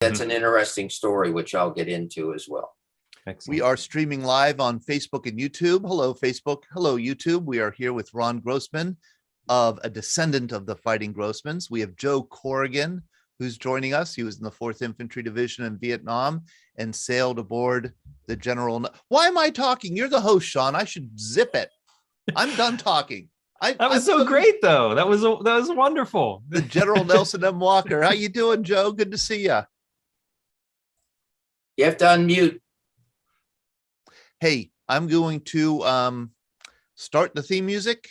That's an interesting story, which I'll get into as well. Excellent. We are streaming live on Facebook and YouTube. Hello, Facebook. Hello, YouTube. We are here with Ron Grossman, of a descendant of the Fighting Grossmans. We have Joe Corrigan, who's joining us. He was in the 4th Infantry Division in Vietnam and sailed aboard the General. Why am I talking? You're the host, Sean. I should zip it. I'm done talking. That was so great, though. That was wonderful. The General Nelson M. Walker. How you doing, Joe? Good to see you. You have to unmute. Hey, I'm going to start the theme music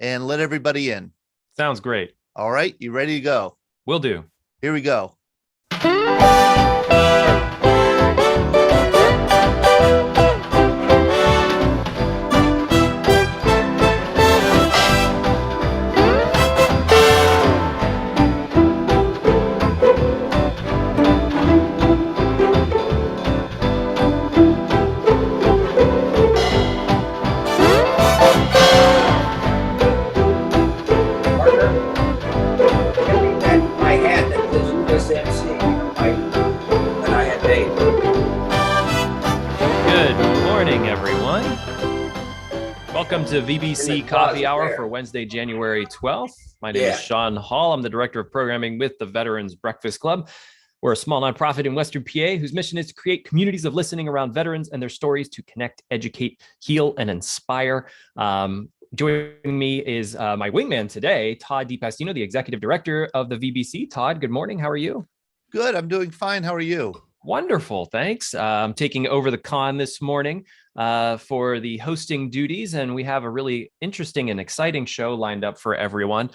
and let everybody in. Sounds great. All right, you ready to go? Will do. Here we go. Welcome to VBC Coffee Hour for Wednesday, January 12th. My name is Sean Hall. I'm the Director of Programming with the Veterans Breakfast Club. We're a small nonprofit in Western PA whose mission is to create communities of listening around veterans and their stories to connect, educate, heal, and inspire. Joining me is my wingman today, Todd DiPastino, the Executive Director of the VBC. Todd, good morning. How are you? Good. I'm doing fine. How are you? Wonderful. Thanks. I'm taking over the con this morning for the hosting duties, and we have a really interesting and exciting show lined up for everyone.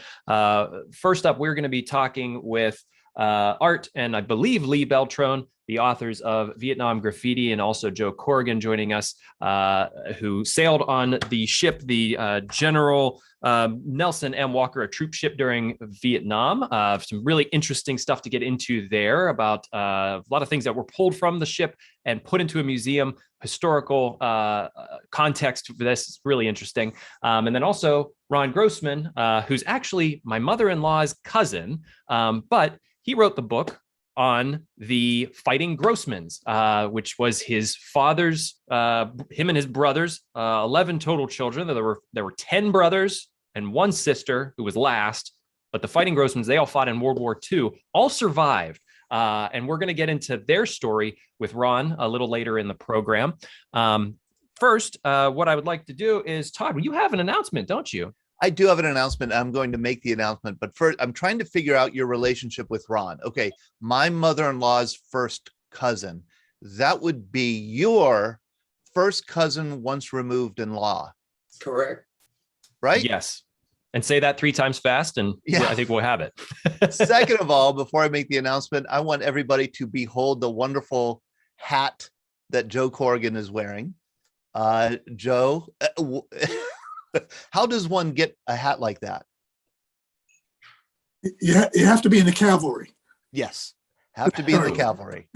First up, we're going to be talking with Art and I believe Lee Beltrone, the authors of Vietnam Graffiti, and also Joe Corrigan joining us, who sailed on the ship, the General Nelson M. Walker, a troop ship during Vietnam. Some really interesting stuff to get into there about a lot of things that were pulled from the ship and put into a museum, historical context for this. It's really interesting. And then also Ron Grossman, who's actually my mother-in-law's cousin, but he wrote the book on the Fighting Grossmans, which was his father's, him and his brothers, 11 total children. There were 10 brothers and 1 sister who was last, but the Fighting Grossmans, they all fought in World War II, all survived. And we're going to get into their story with Ron a little later in the program. First, what I would like to do is, Todd, you have an announcement, don't you? I do have an announcement. I'm going to make the announcement, but first I'm trying to figure out your relationship with Ron. Okay. My mother-in-law's first cousin, that would be your first cousin once removed in law. Correct. Right? Yes. And say that 3 times fast, and I think we'll have it. Second of all, before I make the announcement, I want everybody to behold the wonderful hat that Joe Corrigan is wearing. Joe, how does one get a hat like that? You have to be in the cavalry. Yes, have to be in the cavalry.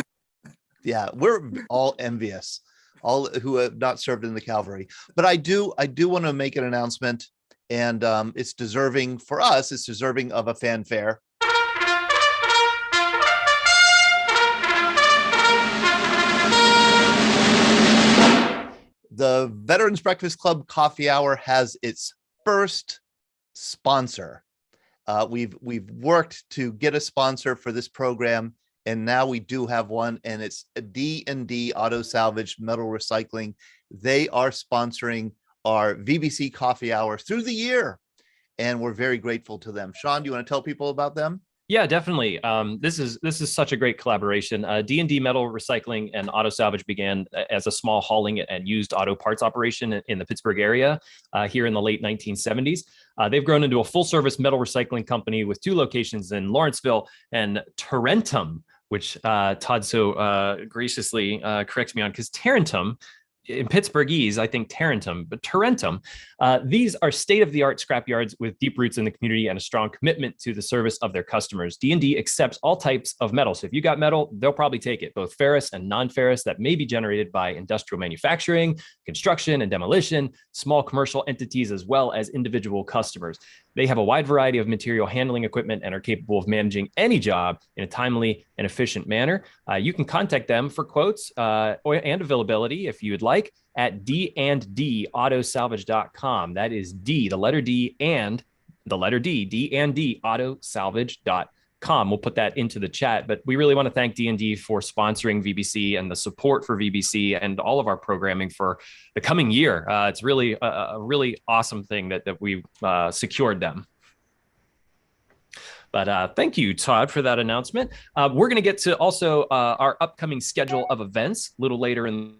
Yeah, we're all envious, all who have not served in the cavalry. But I do want to make an announcement, and it's deserving for us. It's deserving of a fanfare. The Veterans Breakfast Club Coffee Hour has its first sponsor. We've worked to get a sponsor for this program, and now we do have one, and it's D&D Auto Salvage Metal Recycling. They are sponsoring our VBC Coffee Hour through the year, and we're very grateful to them. Sean, do you want to tell people about them? Yeah, definitely. This is such a great collaboration. D&D Metal Recycling and Auto Salvage began as a small hauling and used auto parts operation in the Pittsburgh area here in the late 1970s. They've grown into a full-service metal recycling company with 2 locations in Lawrenceville and Tarentum, which Todd so graciously corrects me on, because Tarentum in Pittsburghese, I think Tarentum, but Tarentum. These are state-of-the-art scrapyards with deep roots in the community and a strong commitment to the service of their customers. D&D accepts all types of metal. So if you got metal, they'll probably take it, both ferrous and non-ferrous that may be generated by industrial manufacturing, construction and demolition, small commercial entities, as well as individual customers. They have a wide variety of material handling equipment and are capable of managing any job in a timely and efficient manner. You can contact them for quotes and availability if you'd like at d&dautosalvage.com. That is D, the letter D, and the letter D, d&dautosalvage.com. We'll put that into the chat, but we really want to thank D&D for sponsoring VBC and the support for VBC and all of our programming for the coming year. It's really a really awesome thing that we've secured them. But thank you, Todd, for that announcement. We're going to get to also our upcoming schedule of events a little later in.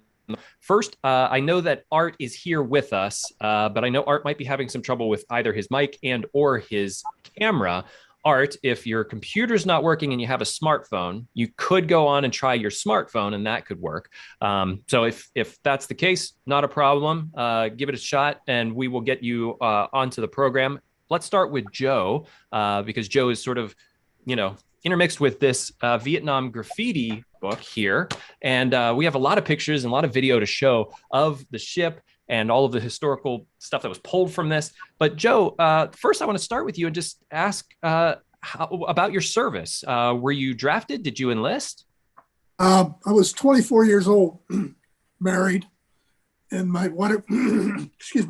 First, I know that Art is here with us, but I know Art might be having some trouble with either his mic and or his camera. Art, if your computer's not working and you have a smartphone, you could go on and try your smartphone and that could work. So if that's the case, not a problem. Give it a shot and we will get you onto the program. Let's start with Joe, because Joe is sort of, intermixed with this Vietnam graffiti book here. And we have a lot of pictures and a lot of video to show of the ship and all of the historical stuff that was pulled from this. But Joe, first I want to start with you and just ask about your service. Were you drafted? Did you enlist? I was 24 years old, married, and my wife,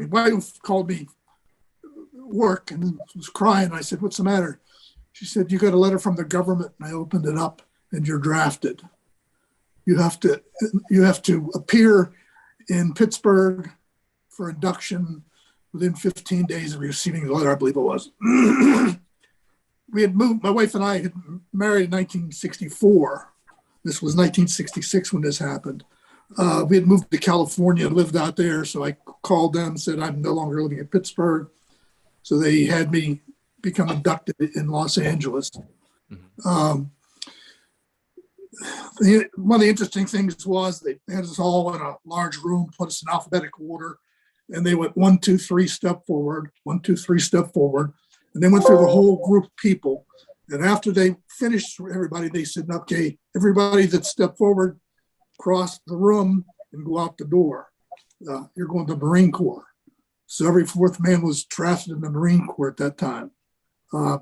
wife called me work and was crying. I said, "What's the matter?" She said, "You got a letter from the government." And I opened it up, and you're drafted. You have to appear in Pittsburgh for induction within 15 days of receiving the letter, I believe it was. We had moved, my wife and I had married in 1964. This was 1966 when this happened. We had moved to California and lived out there. So I called them, said, "I'm no longer living in Pittsburgh." So they had me become inducted in Los Angeles. Mm-hmm. One of the interesting things was they had us all in a large room, put us in alphabetical order, and they went 1, 2, 3, step forward, 1, 2, 3, step forward, and they went through the whole group of people. And after they finished everybody, they said, "Okay, everybody that stepped forward, cross the room and go out the door. You're going to the Marine Corps." So every fourth man was drafted in the Marine Corps at that time. I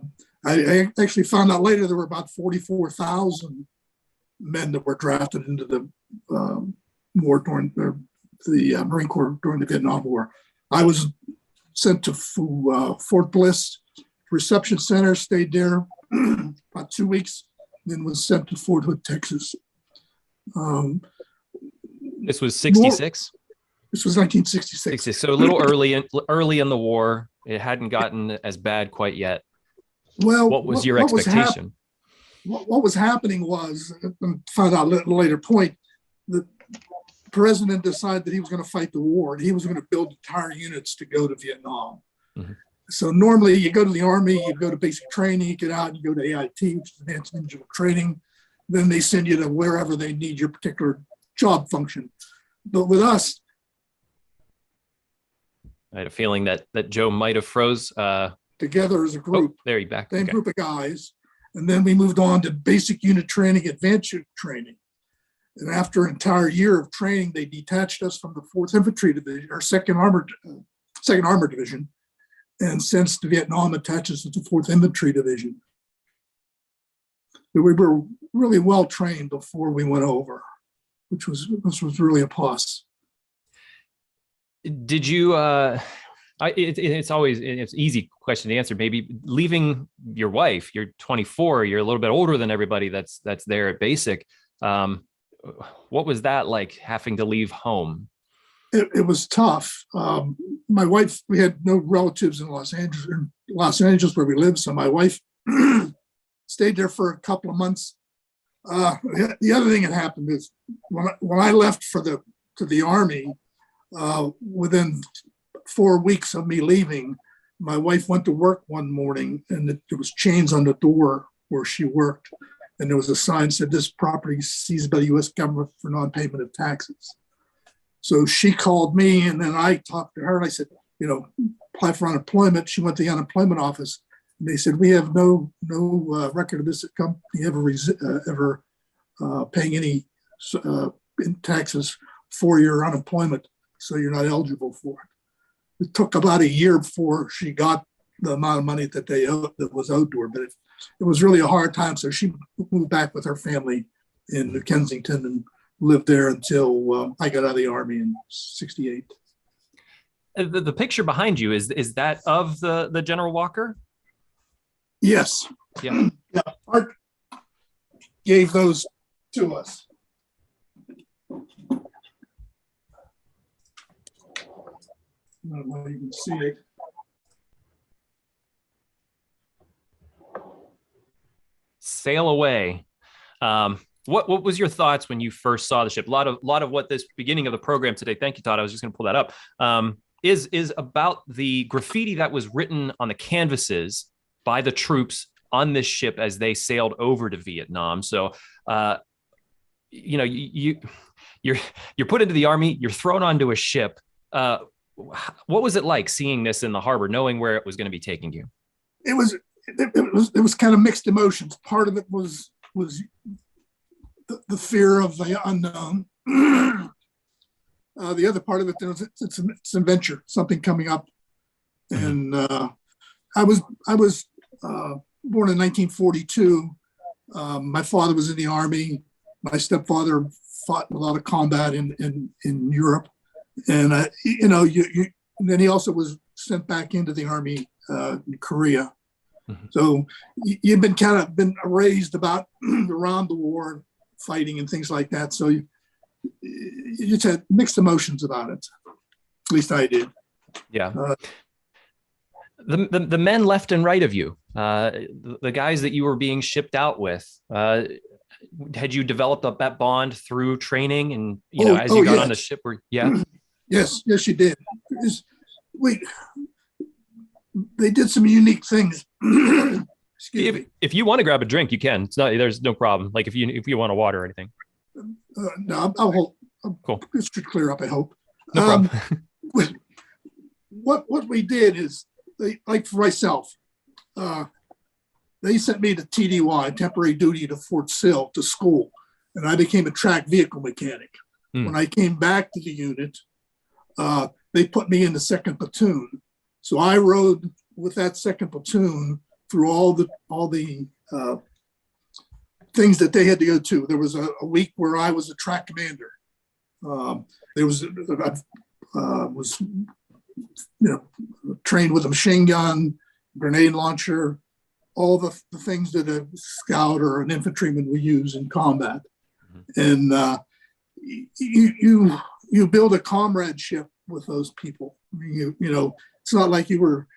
actually found out later there were about 44,000 men that were drafted into the war during the Marine Corps during the Vietnam War. I was sent to Fort Bliss Reception Center, stayed there about 2 weeks, then was sent to Fort Hood, Texas. This was 66? This was 1966. So a little early in the war. It hadn't gotten as bad quite yet. Well, what was your expectation? What was happening was, and found out at a later point, the president decided that he was going to fight the war and he was going to build entire units to go to Vietnam. Mm-hmm. So normally you go to the Army, you go to basic training, you get out, you go to AIT, which is Advanced Individual Training. Then they send you to wherever they need your particular job function. But with us, I had a feeling that Joe might have froze. Together as a group. Oh, there you back. Same group of guys. And then we moved on to basic unit training, advanced unit training. And after an entire year of training, they detached us from the 4th Infantry Division, or 2nd Armored Division, and since the Vietnam attaches to the 4th Infantry Division. But we were really well trained before we went over, which was really a plus. Did you? It's an easy question to answer. Maybe leaving your wife, you're 24, you're a little bit older than everybody that's there at basic. What was that like, having to leave home? It was tough. My wife, we had no relatives in Los Angeles where we lived. So my wife stayed there for a couple of months. The other thing that happened is when I left to the Army, within 4 weeks of me leaving, my wife went to work one morning and there was chains on the door where she worked. And there was a sign that said, "This property is seized by the U.S. government for non-payment of taxes." So she called me, and then I talked to her, and I said, apply for unemployment. She went to the unemployment office, and they said, we have no record of this company ever paying any in taxes for your unemployment, so you're not eligible for it. It took about a year before she got the amount of money that was owed to her, but it was really a hard time. So she moved back with her family in Kensington and lived there until I got out of the Army in '68. The picture behind you, is that of the General Walker? Yes. Yeah. Yeah. Art gave those to us. I don't know if you can see it. Sail away. What was your thoughts when you first saw the ship? A lot of what this beginning of the program today, thank you, Todd, I was just going to pull that up, is about the graffiti that was written on the canvases by the troops on this ship as they sailed over to Vietnam. So, you're put into the Army, you're thrown onto a ship. What was it like seeing this in the harbor, knowing where it was going to be taking you? It was kind of mixed emotions. Part of it was the fear of the unknown. The other part of it, it's an adventure, something coming up. And I was born in 1942. My father was in the Army. My stepfather fought in a lot of combat in Europe, and and then he also was sent back into the Army in Korea. So you've been raised about around the war, fighting and things like that. So you just had mixed emotions about it. At least I did. Yeah. The men left and right of you, the guys that you were being shipped out with, had you developed up that bond through training and, as you got on the ship? Yes, you did. They did some unique things. If you want to grab a drink, you can. There's no problem. Like if you want a water or anything. No, I'll hold. Cool. This should clear up, I hope. No problem. What we did is, like for myself, they sent me to TDY, temporary duty to Fort Sill, to school, and I became a track vehicle mechanic. When I came back to the unit, they put me in the 2nd platoon. So I rode with that 2nd platoon through all the things that they had to go to. There was a week where I was a track commander. There was trained with a machine gun, grenade launcher, all the things that a scout or an infantryman would use in combat. And you build a comradeship with those people. I mean, it's not like you were,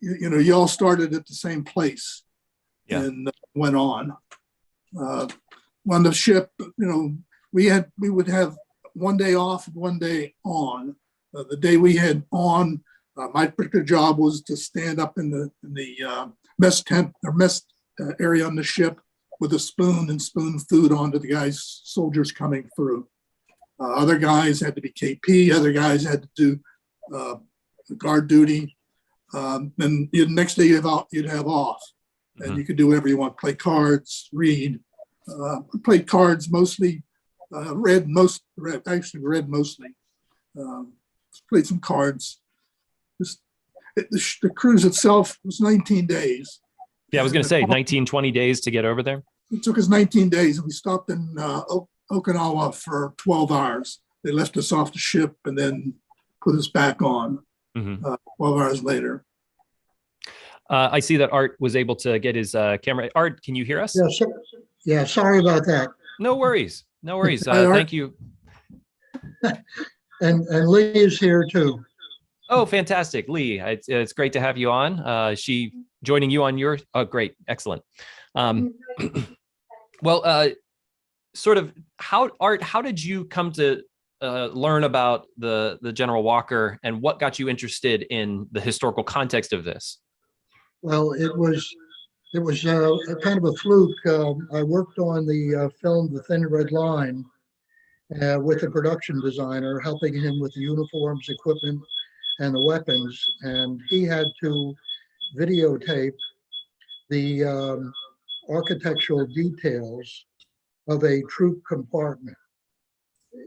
you all started at the same place and went on. On the ship, we would have one day off and one day on. The day we had on, my particular job was to stand up in the mess tent or mess area on the ship with a spoon and spoon food onto the soldiers coming through. Other guys had to be KP. Other guys had to do guard duty. Then the next day you'd have off, and you could do whatever you want. Play cards, read. Played cards mostly. Read mostly. Played some cards. The cruise itself was 19 days. Yeah, I was going to say 19, 20 days to get over there. It took us 19 days, and we stopped in Okinawa for 12 hours. They left us off the ship and then put us back on 12 hours later. I see that Art was able to get his camera. Art, can you hear us? Yeah, sorry about that. No worries. Thank you. And Lee is here too. Oh, fantastic. Lee, it's great to have you on. She joining you on your, oh, great. Excellent. Well, sort of how did you come to learn about the General Walker, and what got you interested in the historical context of this? Well, it was a kind of a fluke. I worked on the film The Thin Red Line, with the production designer, helping him with the uniforms, equipment, and the weapons. And he had to videotape the architectural details of a troop compartment.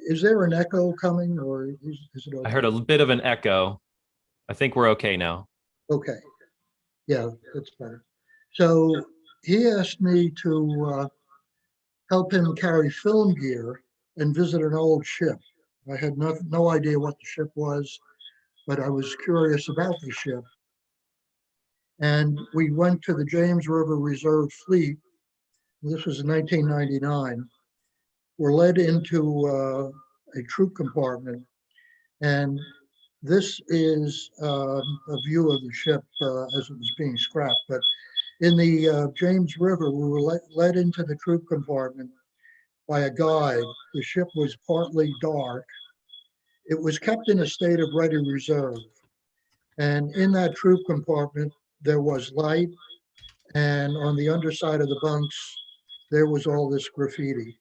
Is there an echo coming, or is it okay? I heard a bit of an echo. I think we're okay now. Okay. Yeah, that's better. So he asked me to help him carry film gear and visit an old ship. I had no idea what the ship was, but I was curious about the ship. And we went to the James River Reserve Fleet. This was in 1999. We're led into a troop compartment, and this is a view of the ship as it was being scrapped. But in the James River, we were led into the troop compartment by a guide. The ship was partly dark. It was kept in a state of ready reserve. And in that troop compartment, there was light. And on the underside of the bunks, there was all this graffiti.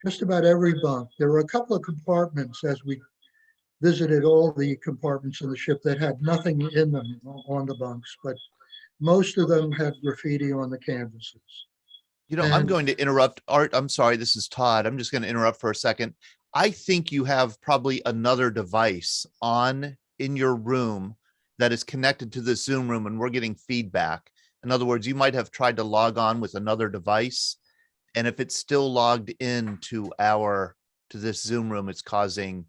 Just about every bunk. There were a couple of compartments as we visited all the compartments in the ship that had nothing in them on the bunks, but most of them had graffiti on the canvases. You know, I'm And- going to interrupt. Art, I'm sorry, this is Todd. I'm just going to interrupt for a second. I think you have probably another device on in your room that is connected to the Zoom room, and we're getting feedback. In other words, you might have tried to log on with another device, and if it's still logged in to this Zoom room, it's causing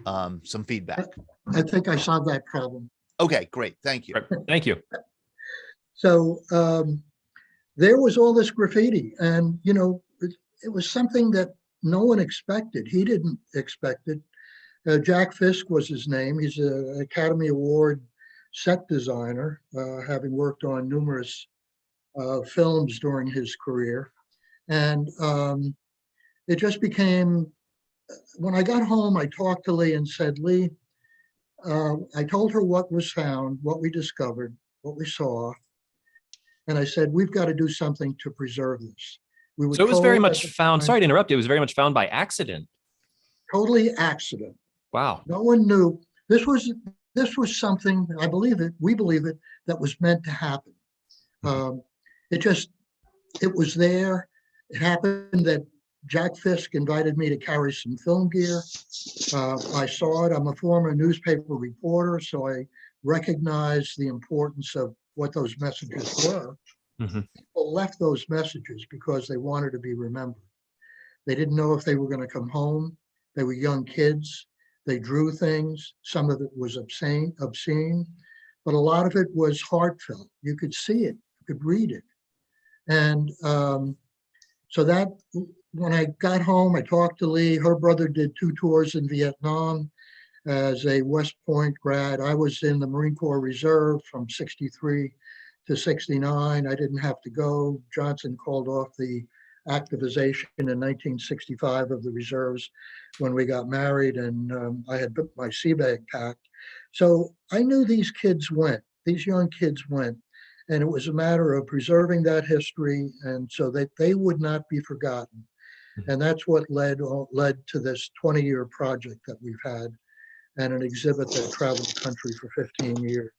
some feedback. I think I solved that problem. Okay, great. Thank you. Thank you. So there was all this graffiti, and you know, it was something that no one expected. He didn't expect it. Jack Fisk was his name. He's an Academy Award set designer, having worked on numerous films during his career. And it just became, when I got home, I talked to Lee and said, Lee, I told her what was found, what we discovered, what we saw. And I said, we've got to do something to preserve this. We were So it was very told much at the found, time, sorry to interrupt, it was very much found by accident. totally accident. Wow. No one knew. This was something, I believe it, we believe it, that was meant to happen. It was there. It happened that Jack Fisk invited me to carry some film gear. I saw it. I'm a former newspaper reporter, so I recognize the importance of what those messages were. Mhm. People left those messages because they wanted to be remembered. They didn't know if they were going to come home. They were young kids. They drew things. Some of it was obscene, but a lot of it was heartfelt. You could see it, you could read it. And so that, when I got home, I talked to Lee. Her brother did 2 tours in Vietnam as a West Point grad. I was in the Marine Corps Reserve from 63 to 69. I didn't have to go. Johnson called off the activization in 1965 of the reserves when we got married, and I had my sea bag packed. So I knew these kids went, these young kids went, and it was a matter of preserving that history and so that they would not be forgotten. And that's what led to this 20-year project that we've had, and an exhibit that traveled the country for 15 years.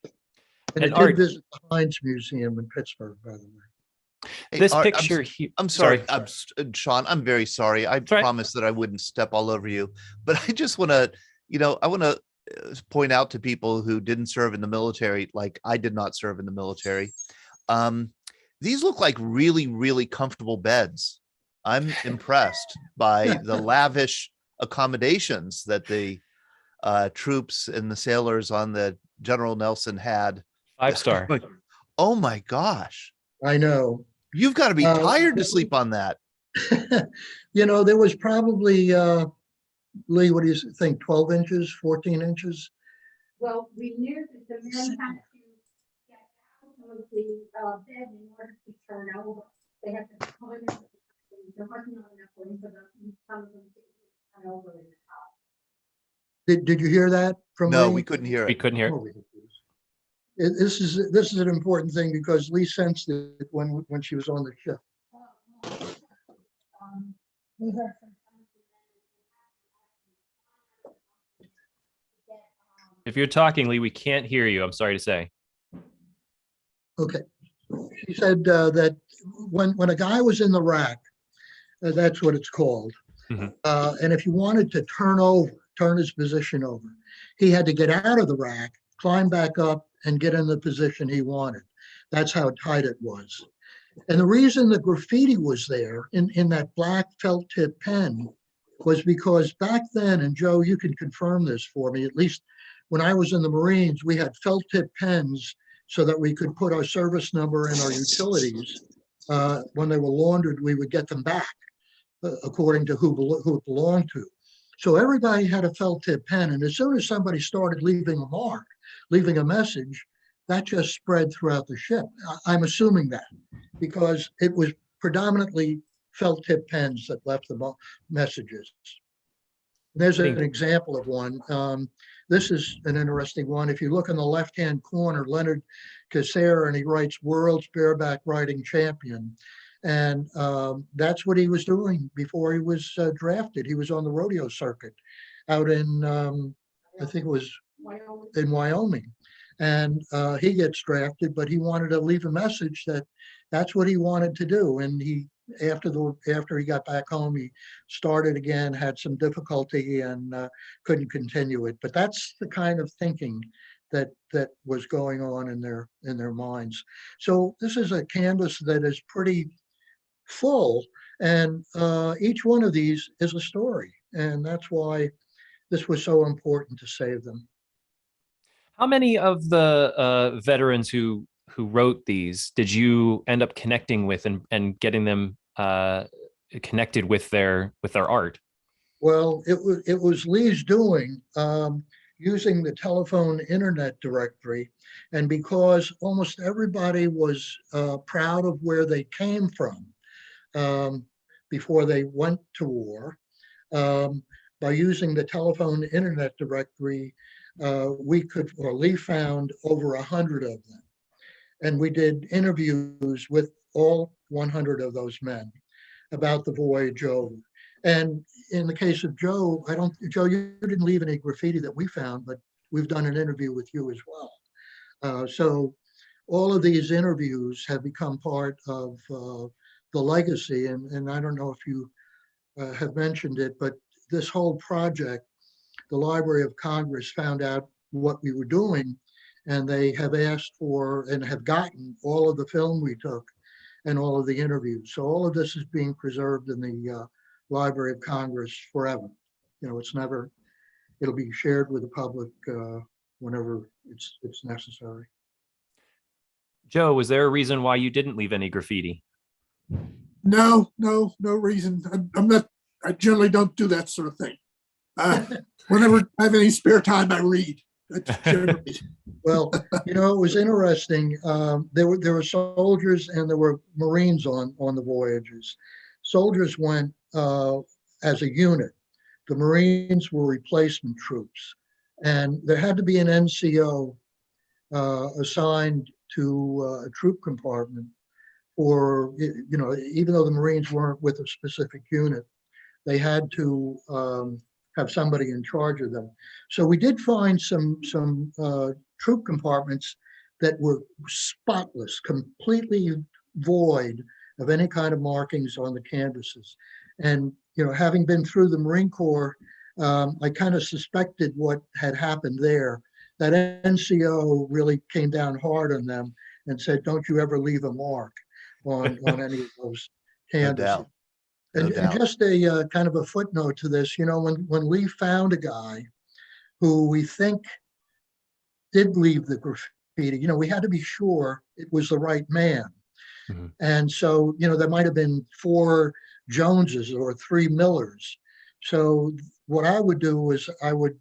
And it Art, did visit the Heinz Museum in Pittsburgh, by the way. Hey, this Art, picture here. I'm sorry. Sean, I'm very sorry. I right. promised that I wouldn't step all over you, but I just want to, I want to point out to people who didn't serve in the military, like I did not serve in the military. These look like really, really comfortable beds. I'm impressed by the lavish accommodations that the troops and the sailors on the General Nelson had. 5-star. Oh my gosh. I know. You've got to be tired to sleep on that. There was probably, Lee, what do you think, 12 inches, 14 inches? Well, we knew that the men had to get out of the bed in order to turn over. They had to climb out. There wasn't enough room for some of them to turn over in the top. Did you hear that from No, Lee? we couldn't hear We it. couldn't hear. Oh, this is an important thing because Lee sensed it when she was on the ship. We had some time If you're talking, Lee, we can't hear you. I'm sorry to say. Okay. She said that when a guy was in the rack, that's what it's called. Mhm. And if you wanted to turn his position over, he had to get out of the rack, climb back up, and get in the position he wanted. That's how tight it was. And the reason the graffiti was there in that black felt tip pen was because back then, and Joe, you can confirm this for me, at least when I was in the Marines, we had felt tip pens so that we could put our service number and our utilities. When they were laundered, we would get them back according to who it belonged to. So everybody had a felt tip pen. And as soon as somebody started leaving a mark, leaving a message, that just spread throughout the ship. I'm assuming that because it was predominantly felt tip pens that left the messages. There's an example of one. This is an interesting one. If you look in the left-hand corner, Leonard Cassera, and he writes world's bareback riding champion. And that's what he was doing before he was drafted. He was on the rodeo circuit out in, I think it was in Wyoming. And he gets drafted, but he wanted to leave a message that that's what he wanted to do. And he, after he got back home, he started again, had some difficulty, and couldn't continue it. But that's the kind of thinking that was going on in their minds. So this is a canvas that is pretty full, and each one of these is a story, and that's why this was so important to save them. How many of the veterans who wrote these did you end up connecting with and getting them connected with their art? Well, it was Lee's doing, using the telephone internet directory, and because almost everybody was proud of where they came from before they went to war, by using the telephone internet directory, Lee found over 100 of them. And we did interviews with all 100 of those men about the voyage over. And in the case of Joe, Joe, you didn't leave any graffiti that we found, but we've done an interview with you as well. So all of these interviews have become part of the legacy. And I don't know if you have mentioned it, but this whole project, the Library of Congress found out what we were doing, and they have asked for and have gotten all of the film we took and all of the interviews. So all of this is being preserved in the Library of Congress forever. You know, it'll be shared with the public whenever it's necessary. Joe, was there a reason why you didn't leave any graffiti? No reason. I generally don't do that sort of thing. Whenever I have any spare time, I read. That's generally. Well, you know, it was interesting. There were soldiers and there were Marines on the voyages. Soldiers went as a unit. The Marines were replacement troops, and there had to be an NCO assigned to a troop compartment, or even though the Marines weren't with a specific unit, they had to have somebody in charge of them. So we did find some troop compartments that were spotless, completely void of any kind of markings on the canvases. And having been through the Marine Corps, I kind of suspected what had happened there. That NCO really came down hard on them and said, "Don't you ever leave a mark on any of those canvases." No doubt. And just a kind of a footnote to this, when Lee found a guy who we think did leave the graffiti, we had to be sure it was the right man. Mm-hmm. And so, there might have been 4 Joneses or 3 Millers. So what I would do is I would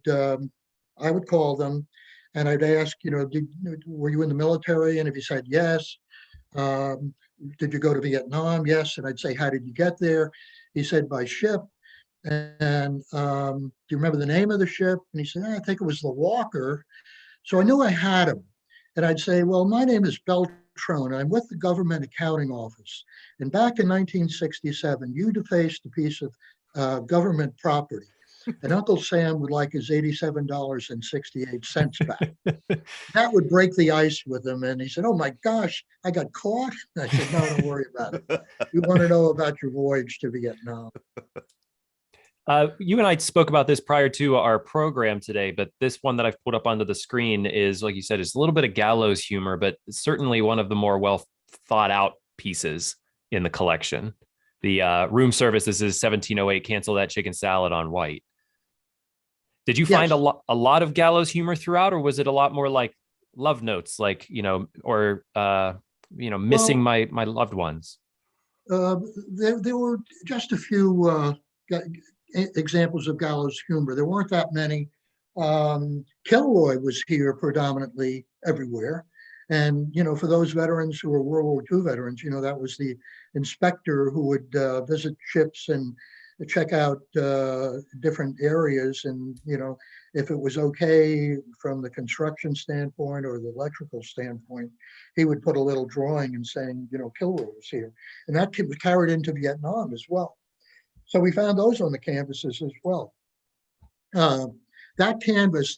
call them and I'd ask, were you in the military? And if he said yes, did you go to Vietnam? Yes. And I'd say, how did you get there? He said, by ship. And do you remember the name of the ship? And he said, I think it was the Walker. So I knew I had him. And I'd say, well, my name is Beltrone. I'm with the Government Accounting Office. And back in 1967, you defaced a piece of government property. and Uncle Sam would like his $87.68 back. That would break the ice with him. And he said, oh my gosh, I got caught. I said, no, don't worry about it. We want to know about your voyage to Vietnam. You and I spoke about this prior to our program today, but this one that I've put up onto the screen is, like you said, it's a little bit of gallows humor, but certainly one of the more well thought out pieces in the collection. The room service, this is 1708, cancel that chicken salad on white. Did you find Yes. a lot of gallows humor throughout, or was it a lot more like love notes, like, or, missing my loved ones? There were just a few examples of gallows humor. There weren't that many. Kilroy was here predominantly everywhere. And, for those veterans who were World War II veterans, that was the inspector who would visit ships and check out different areas. And, if it was okay from the construction standpoint or the electrical standpoint, he would put a little drawing and saying, Kilroy was here. And that was carried into Vietnam as well. So we found those on the canvases as well. That canvas,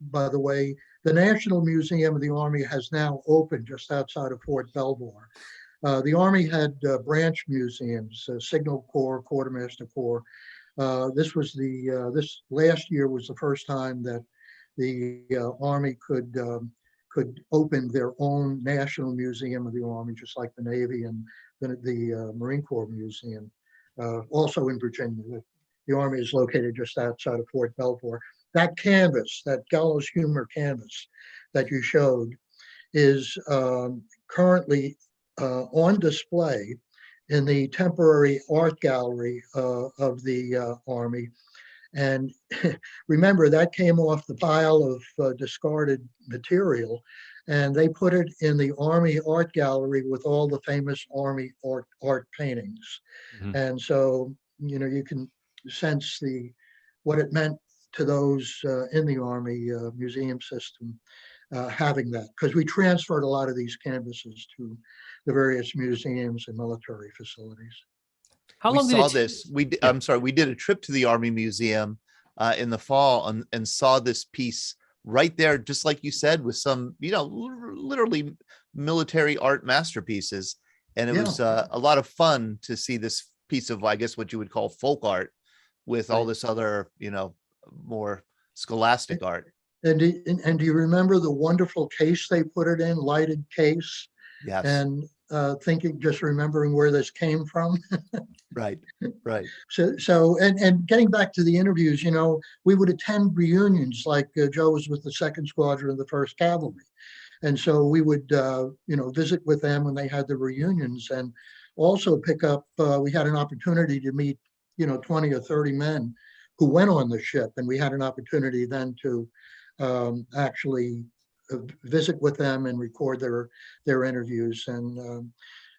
by the way, the National Museum of the Army has now opened just outside of Fort Belvoir. The Army had branch museums, Signal Corps, Quartermaster Corps. This last year was the first time that the Army could open their own National Museum of the Army, just like the Navy and the Marine Corps Museum. Also in Virginia, the Army is located just outside of Fort Belvoir. That canvas, that gallows humor canvas that you showed, is currently on display in the temporary art gallery of the Army. And remember, that came off the pile of discarded material, and they put it in the Army art gallery with all the famous Army art paintings. Mm-hmm. And so, you can sense what it meant to those in the Army museum system having that, because we transferred a lot of these canvases to the various museums and military facilities. How long saw this? I'm sorry, we did a trip to the Army Museum in the fall and saw this piece right there, just like you said, with some, literally military art masterpieces. And it was a lot of fun to see this piece of, I guess, what you would call folk art with all this other, more scholastic art. And do you remember the wonderful case they put it in, lighted case? Yes. And just remembering where this came from. Right. So and getting back to the interviews, we would attend reunions, like Joe was with the 2nd Squadron of the 1st Cavalry. And so we would, visit with them when they had the reunions, and also pick up, we had an opportunity to meet, 20 or 30 men who went on the ship. And we had an opportunity then to actually visit with them and record their interviews. And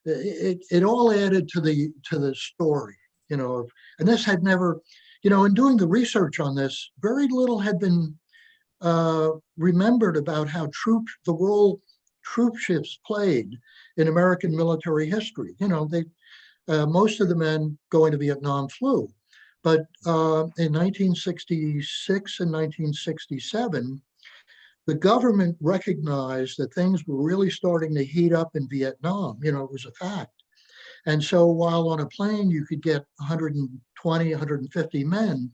it all added to the story, and this had never, in doing the research on this, very little had been remembered about how the role troop ships played in American military history. Most of the men going to Vietnam flew, but in 1966 and 1967, the government recognized that things were really starting to heat up in Vietnam. It was a fact. And so while on a plane you could get 120, 150 men,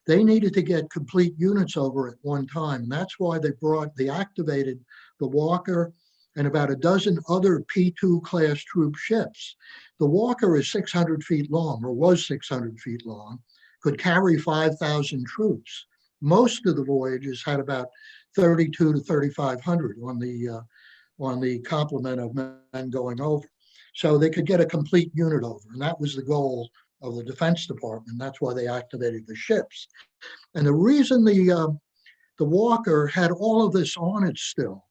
they needed to get complete units over at one time. And that's why they activated the Walker and about a dozen other P2 class troop ships. The Walker is 600 feet long, or was 600 feet long, could carry 5,000 troops. Most of the voyages had about 32 to 3,500 on the complement of men going over. So they could get a complete unit over, and that was the goal of the Defense Department. That's why they activated the ships. And the reason the Walker had all of this on it still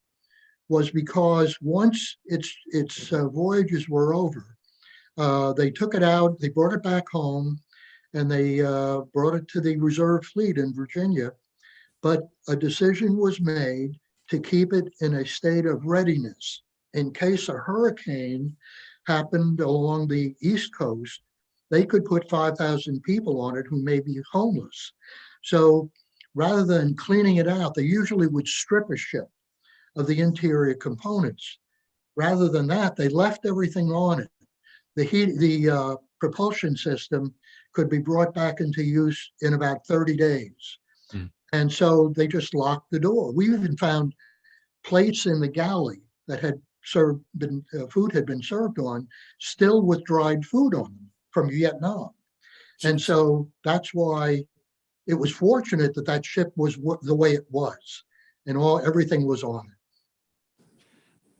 was because once its voyages were over, they took it out, they brought it back home, and they brought it to the reserve fleet in Virginia. But a decision was made to keep it in a state of readiness in case a hurricane happened along the East Coast they could put 5,000 people on it who may be homeless. So rather than cleaning it out, they usually would strip a ship of the interior components. Rather than that, they left everything on it. The propulsion system could be brought back into use in about 30 days. And so they just locked the door. We even found plates in the galley that had food had been served on, still with dried food on them from Vietnam. And so that's why it was fortunate that that ship was the way it was, and everything was on it.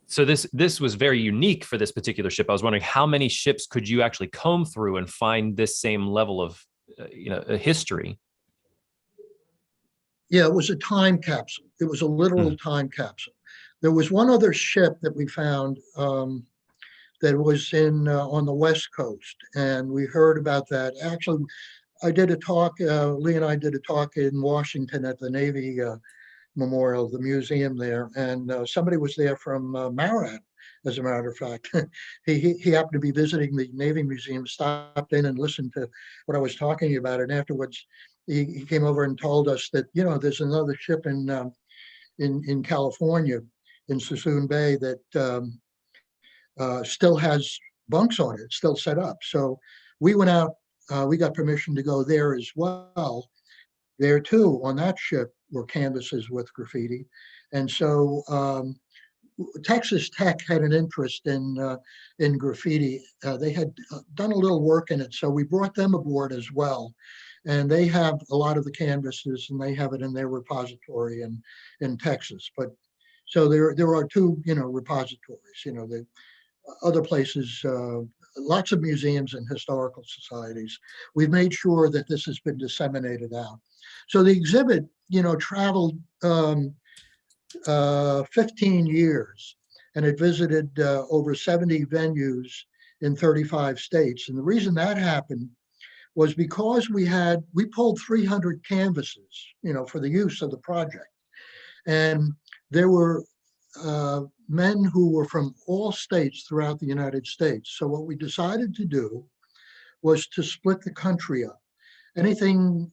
So this was very unique for this particular ship. I was wondering how many ships could you actually comb through and find this same level of history? Yeah, it was a time capsule. It was a literal time capsule. There was one other ship that we found that was on the West Coast, and we heard about that. Actually, I did a talk, Lee and I did a talk in Washington at the Navy Memorial, the museum there, and somebody was there from Marat, as a matter of fact. He happened to be visiting the Navy Museum, stopped in and listened to what I was talking about, and afterwards he came over and told us that, there's another ship in California, in Sassoon Bay, that still has bunks on it, still set up. So we went out, we got permission to go there as well. There too, on that ship, were canvases with graffiti. And so Texas Tech had an interest in graffiti. They had done a little work in it, so we brought them aboard as well. And they have a lot of the canvases, and they have it in their repository in Texas. But so there are two, repositories. The other places, lots of museums and historical societies. We've made sure that this has been disseminated out. So the exhibit, traveled 15 years, and it visited over 70 venues in 35 states. And the reason that happened was because we pulled 300 canvases, for the use of the project. And there were men who were from all states throughout the United States. So what we decided to do was to split the country up. Anything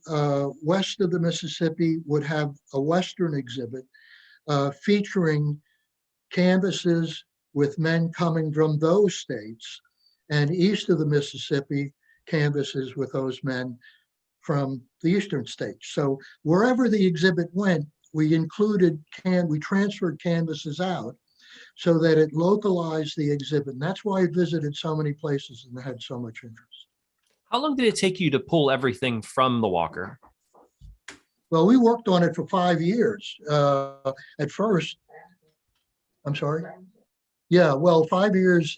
west of the Mississippi would have a Western exhibit featuring canvases with men coming from those states, and east of the Mississippi, canvases with those men from the eastern states. So wherever the exhibit went, we transferred canvases out so that it localized the exhibit. And that's why it visited so many places and had so much interest. How long did it take you to pull everything from the walker? Well, we worked on it for 5 years. At first, I'm sorry? Yeah, well, 5 years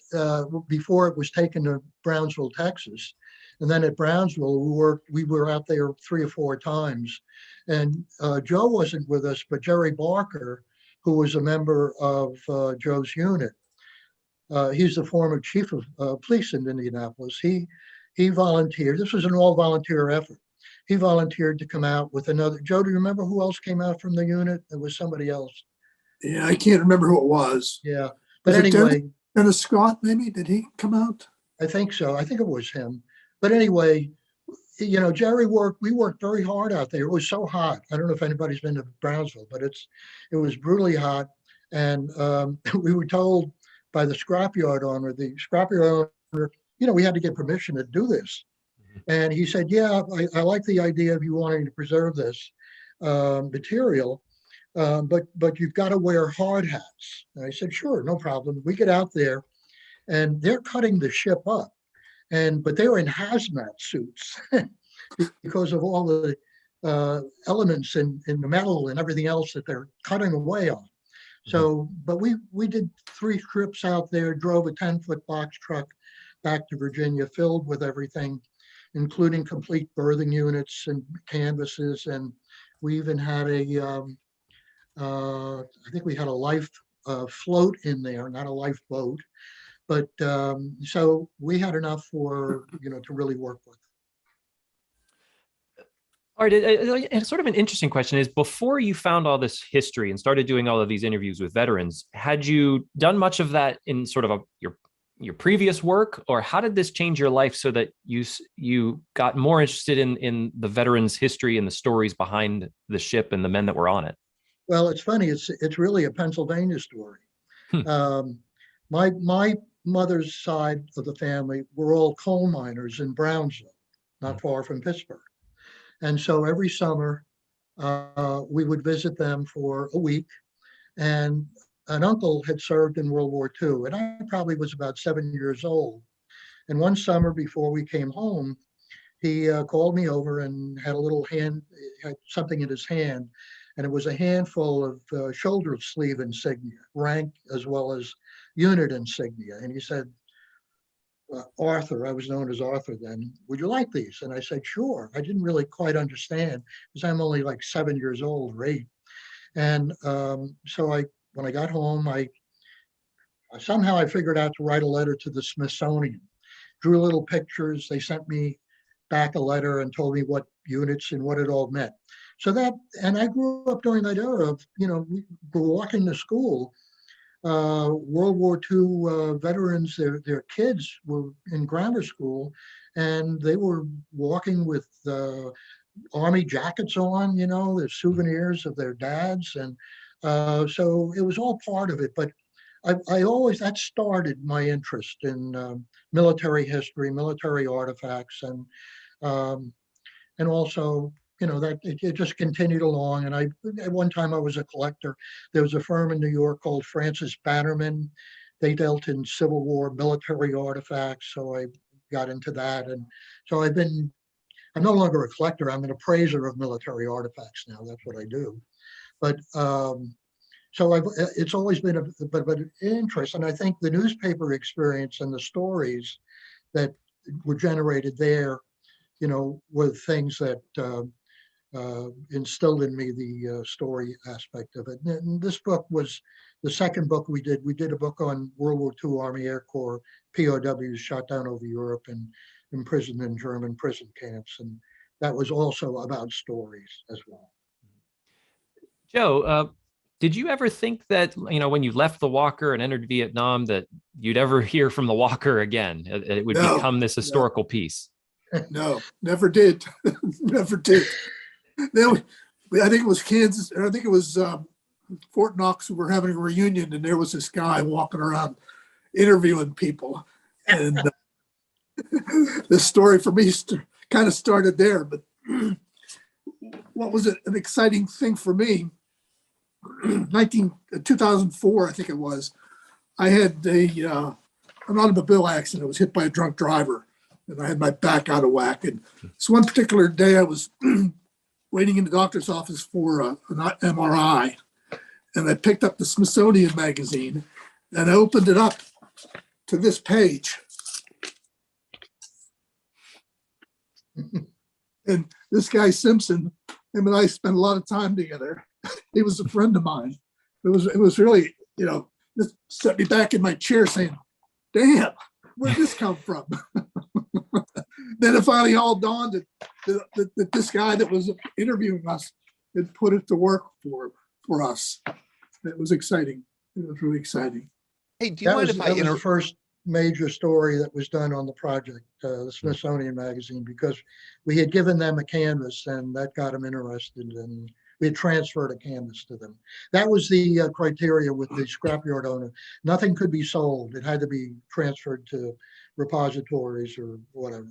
before it was taken to Brownsville, Texas. And then at Brownsville, we were out there 3 or 4 times. And Joe wasn't with us, but Jerry Barker, who was a member of Joe's unit, he's the former chief of police in Indianapolis. He volunteered. This was an all-volunteer effort. He volunteered to come out with another. Joe, do you remember who else came out from the unit? It was somebody else. Yeah, I can't remember who it was. Yeah, but Was it anyway. Dennis Scott, maybe? Did he come out? I think so. I think it was him. But anyway, Jerry we worked very hard out there. It was so hot. I don't know if anybody's been to Brownsville, but it was brutally hot. And we were told by the scrapyard owner, we had to get permission to do this. And he said, yeah, I like the idea of you wanting to preserve this material, but you've got to wear hard hats. And I said, sure, no problem. We get out there and they're cutting the ship up. But they were in hazmat suits because of all the elements in the metal and everything else that they're cutting away on. So, but we did 3 trips out there, drove a 10-foot box truck back to Virginia, filled with everything, including complete berthing units and canvases. And we even had I think we had a life float in there, not a lifeboat. But so we had enough to really work with. All right, and sort of an interesting question is, before you found all this history and started doing all of these interviews with veterans, had you done much of that in sort of your your previous work, or how did this change your life so that you got more interested in the veterans' history and the stories behind the ship and the men that were on it? Well, it's funny. It's really a Pennsylvania story. Hmm. My mother's side of the family were all coal miners in Brownsville, not far from Pittsburgh. And so every summer we would visit them for a week. And an uncle had served in World War II, and I probably was about 7 years old. And one summer before we came home, he called me over and had had something in his hand. And it was a handful of shoulder sleeve insignia, rank as well as unit insignia. And he said, Arthur, I was known as Arthur then, would you like these? And I said, sure. I didn't really quite understand because I'm only like 7 years old or 8. And so when I got home, I somehow figured out to write a letter to the Smithsonian, drew little pictures. They sent me back a letter and told me what units and what it all meant. So and I grew up during that era of, we were walking to school. World War II veterans, their kids were in grammar school, and they were walking with army jackets on, their souvenirs of their dads. And so it was all part of it. But that started my interest in military history, military artifacts, and also, that it just continued along. And at one time I was a collector. There was a firm in New York called Francis Bannerman. They dealt in Civil War military artifacts. So I got into that. And so I'm no longer a collector. I'm an appraiser of military artifacts now. That's what I do. But so it's always been an interest. And I think the newspaper experience and the stories that were generated there, were things that instilled in me the story aspect of it. And this book was the second book we did. We did a book on World War II Army Air Corps POWs shot down over Europe and imprisoned in German prison camps. And that was also about stories as well. Joe, did you ever think that, when you left the Walker and entered Vietnam, that you'd ever hear from the Walker again? It would become this historical piece? No, never did. Never did. Then I think it was Kansas, or I think it was Fort Knox. We were having a reunion, and there was this guy walking around interviewing people. And this story for me kind of started there. But what was an exciting thing for me, 2004, I think it was, I had an automobile accident. I was hit by a drunk driver, and I had my back out of whack. And so one particular day I was waiting in the doctor's office for an MRI, and I picked up the Smithsonian magazine, and I opened it up to this page. And this guy Simpson, him and I spent a lot of time together. He was a friend of mine. It was really, just set me back in my chair saying, damn, where'd this come from? Then it finally all dawned that this guy that was interviewing us had put it to work for us. It was exciting. It was really exciting. Hey, do you mind if I was the first major story that was done on the project, the Smithsonian magazine, because we had given them a canvas and that got them interested, and we had transferred a canvas to them. That was the criteria with the scrapyard owner. Nothing could be sold. It had to be transferred to repositories or whatever.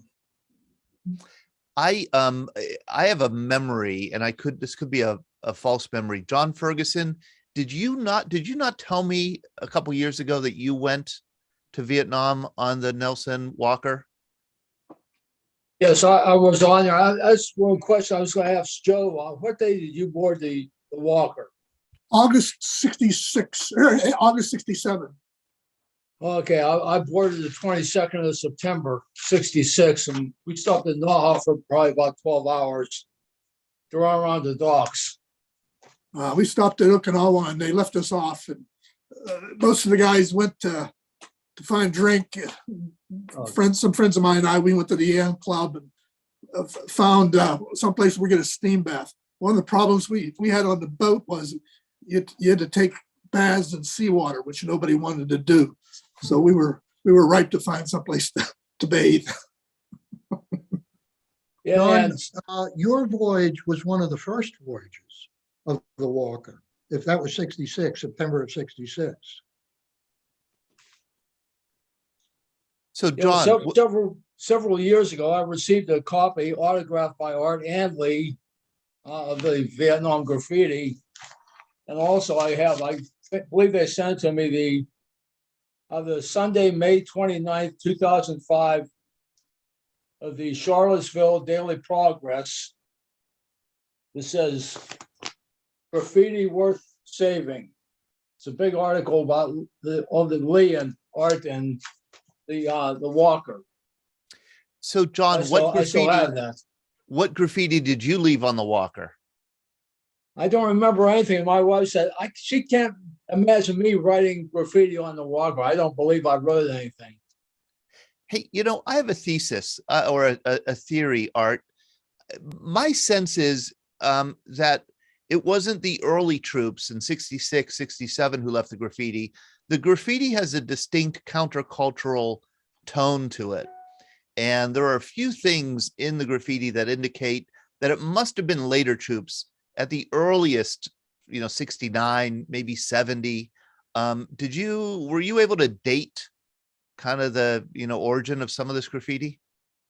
I have a memory, and this could be a false memory. John Ferguson, did you not tell me a couple years ago that you went to Vietnam on the Nelson Walker? Yes, I was on there. That's one question I was going to ask Joe. What day did you board the Walker? August 66, or August 67. Okay, I boarded the 22nd of September, 66, and we stopped in Naha for probably about 12 hours to run around the docks. We stopped at Okinawa, and they left us off. And most of the guys went to find drink. Some friends of mine and I, we went to the AM Club and found someplace we get a steam bath. One of the problems we had on the boat was you had to take baths in seawater, which nobody wanted to do. So we were we were ripe to find someplace to bathe. Yeah, Don, and your voyage was one of the first voyages of the Walker, if that was 66, September of 66. So you know, John, several years ago, I received a copy autographed by Art and Lee of the Vietnam graffiti. And also I believe they sent to me the Sunday, May 29th, 2005 of the Charlottesville Daily Progress. It says graffiti worth saving. It's a big article about the Lee and Art and the Walker. so John, I still have that. what graffiti did you leave on the Walker? I don't remember anything. My wife said she can't imagine me writing graffiti on the Walker. I don't believe I wrote anything. Hey, I have a thesis or a theory, Art. My sense is that it wasn't the early troops in 66, 67 who left the graffiti. The graffiti has a distinct countercultural tone to it. And there are a few things in the graffiti that indicate that it must have been later troops at the earliest, 69, maybe 70. Were you able to date kind of the, origin of some of this graffiti?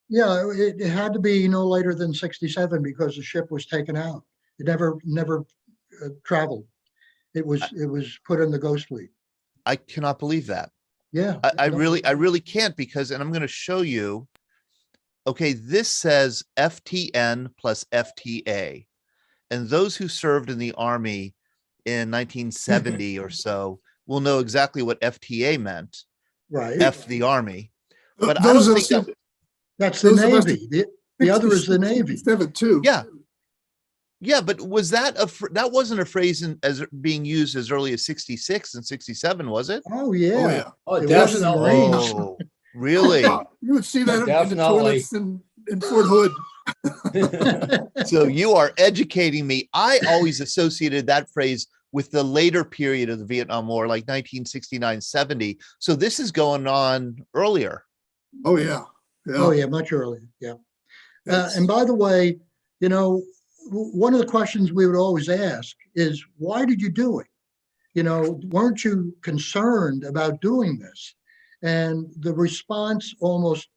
Yeah, it had to be no later than 67 because the ship was taken out. It never traveled. It was put in the Ghost Fleet. I cannot believe that. Yeah. I really can't, because, and I'm going to show you. Okay, this says FTN plus FTA. And those who served in the Army in 1970 or so will know exactly what FTA meant. Right. F the Army. But Those I are don't think that, That's the those of us Navy. The other is the Navy. 72. yeah. Yeah, but was that that wasn't a phrase as being used as early as 66 and 67, was it? Oh, yeah. Oh, yeah. Oh, It was in the definitely. Marines. Oh, really? You would see that in the Definitely. toilets in Fort Hood. So you are educating me. I always associated that phrase with the later period of the Vietnam War, like 1969, 70. So this is going on earlier. Oh, yeah. Yeah. Oh, yeah, much earlier. Yeah. That's- And by the way, one of the questions we would always ask is, why did you do it? Weren't you concerned about doing this? And the response, almost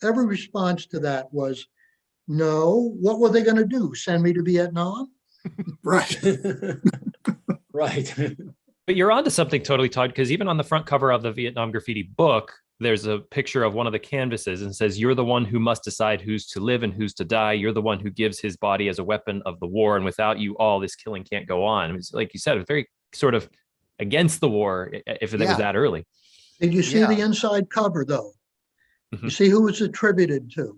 every response to that was, no. What were they going to do? Send me to Vietnam? Right. Right. But you're onto something totally, Todd, because even on the front cover of the Vietnam graffiti book, there's a picture of one of the canvases and says, you're the one who must decide who's to live and who's to die. You're the one who gives his body as a weapon of the war. And without you all, this killing can't go on. It was, like you said, it was very sort of against the war if it was that early. Did you see Yeah. the inside cover, though? Mhm. You see who it's attributed to?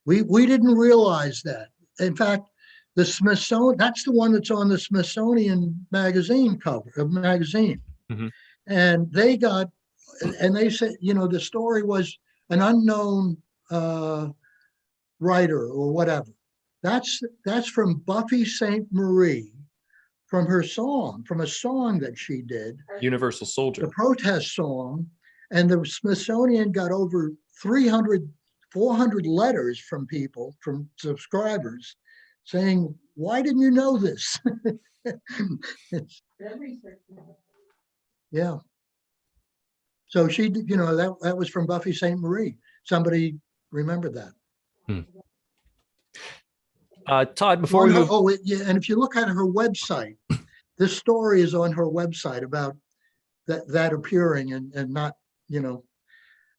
We didn't realize that. In fact, the Smithsonian, that's the one that's on the Smithsonian magazine cover, magazine. Mhm. And they said, the story was an unknown writer or whatever. That's from Buffy St. Marie, from a song that she did, Universal the Soldier. protest song. And the Smithsonian got over 400 letters from people, from subscribers, saying, why didn't you know this? Yeah. So she, that was from Buffy St. Marie. Somebody remembered that. Todd, before we move, And if you look at her website, this story is on her website about that appearing and not,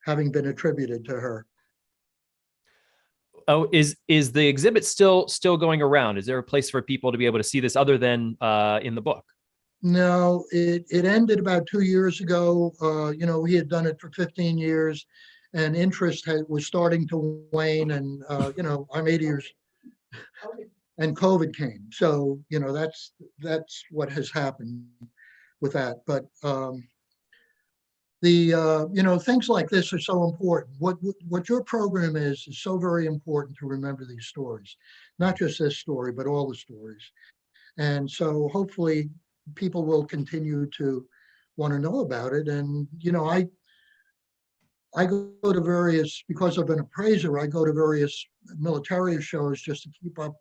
having been attributed to her. oh, is the exhibit still going around? Is there a place for people to be able to see this other than in the book? No, it ended about 2 years ago. We had done it for 15 years, and interest was starting to wane. And I'm 80 years, and COVID came. So that's what has happened with that. But things like this are so important. What your program is so very important to remember these stories, not just this story, but all the stories. And so hopefully people will continue to want to know about it. And, I go to various, because I'm an appraiser, I go to various military shows just to keep up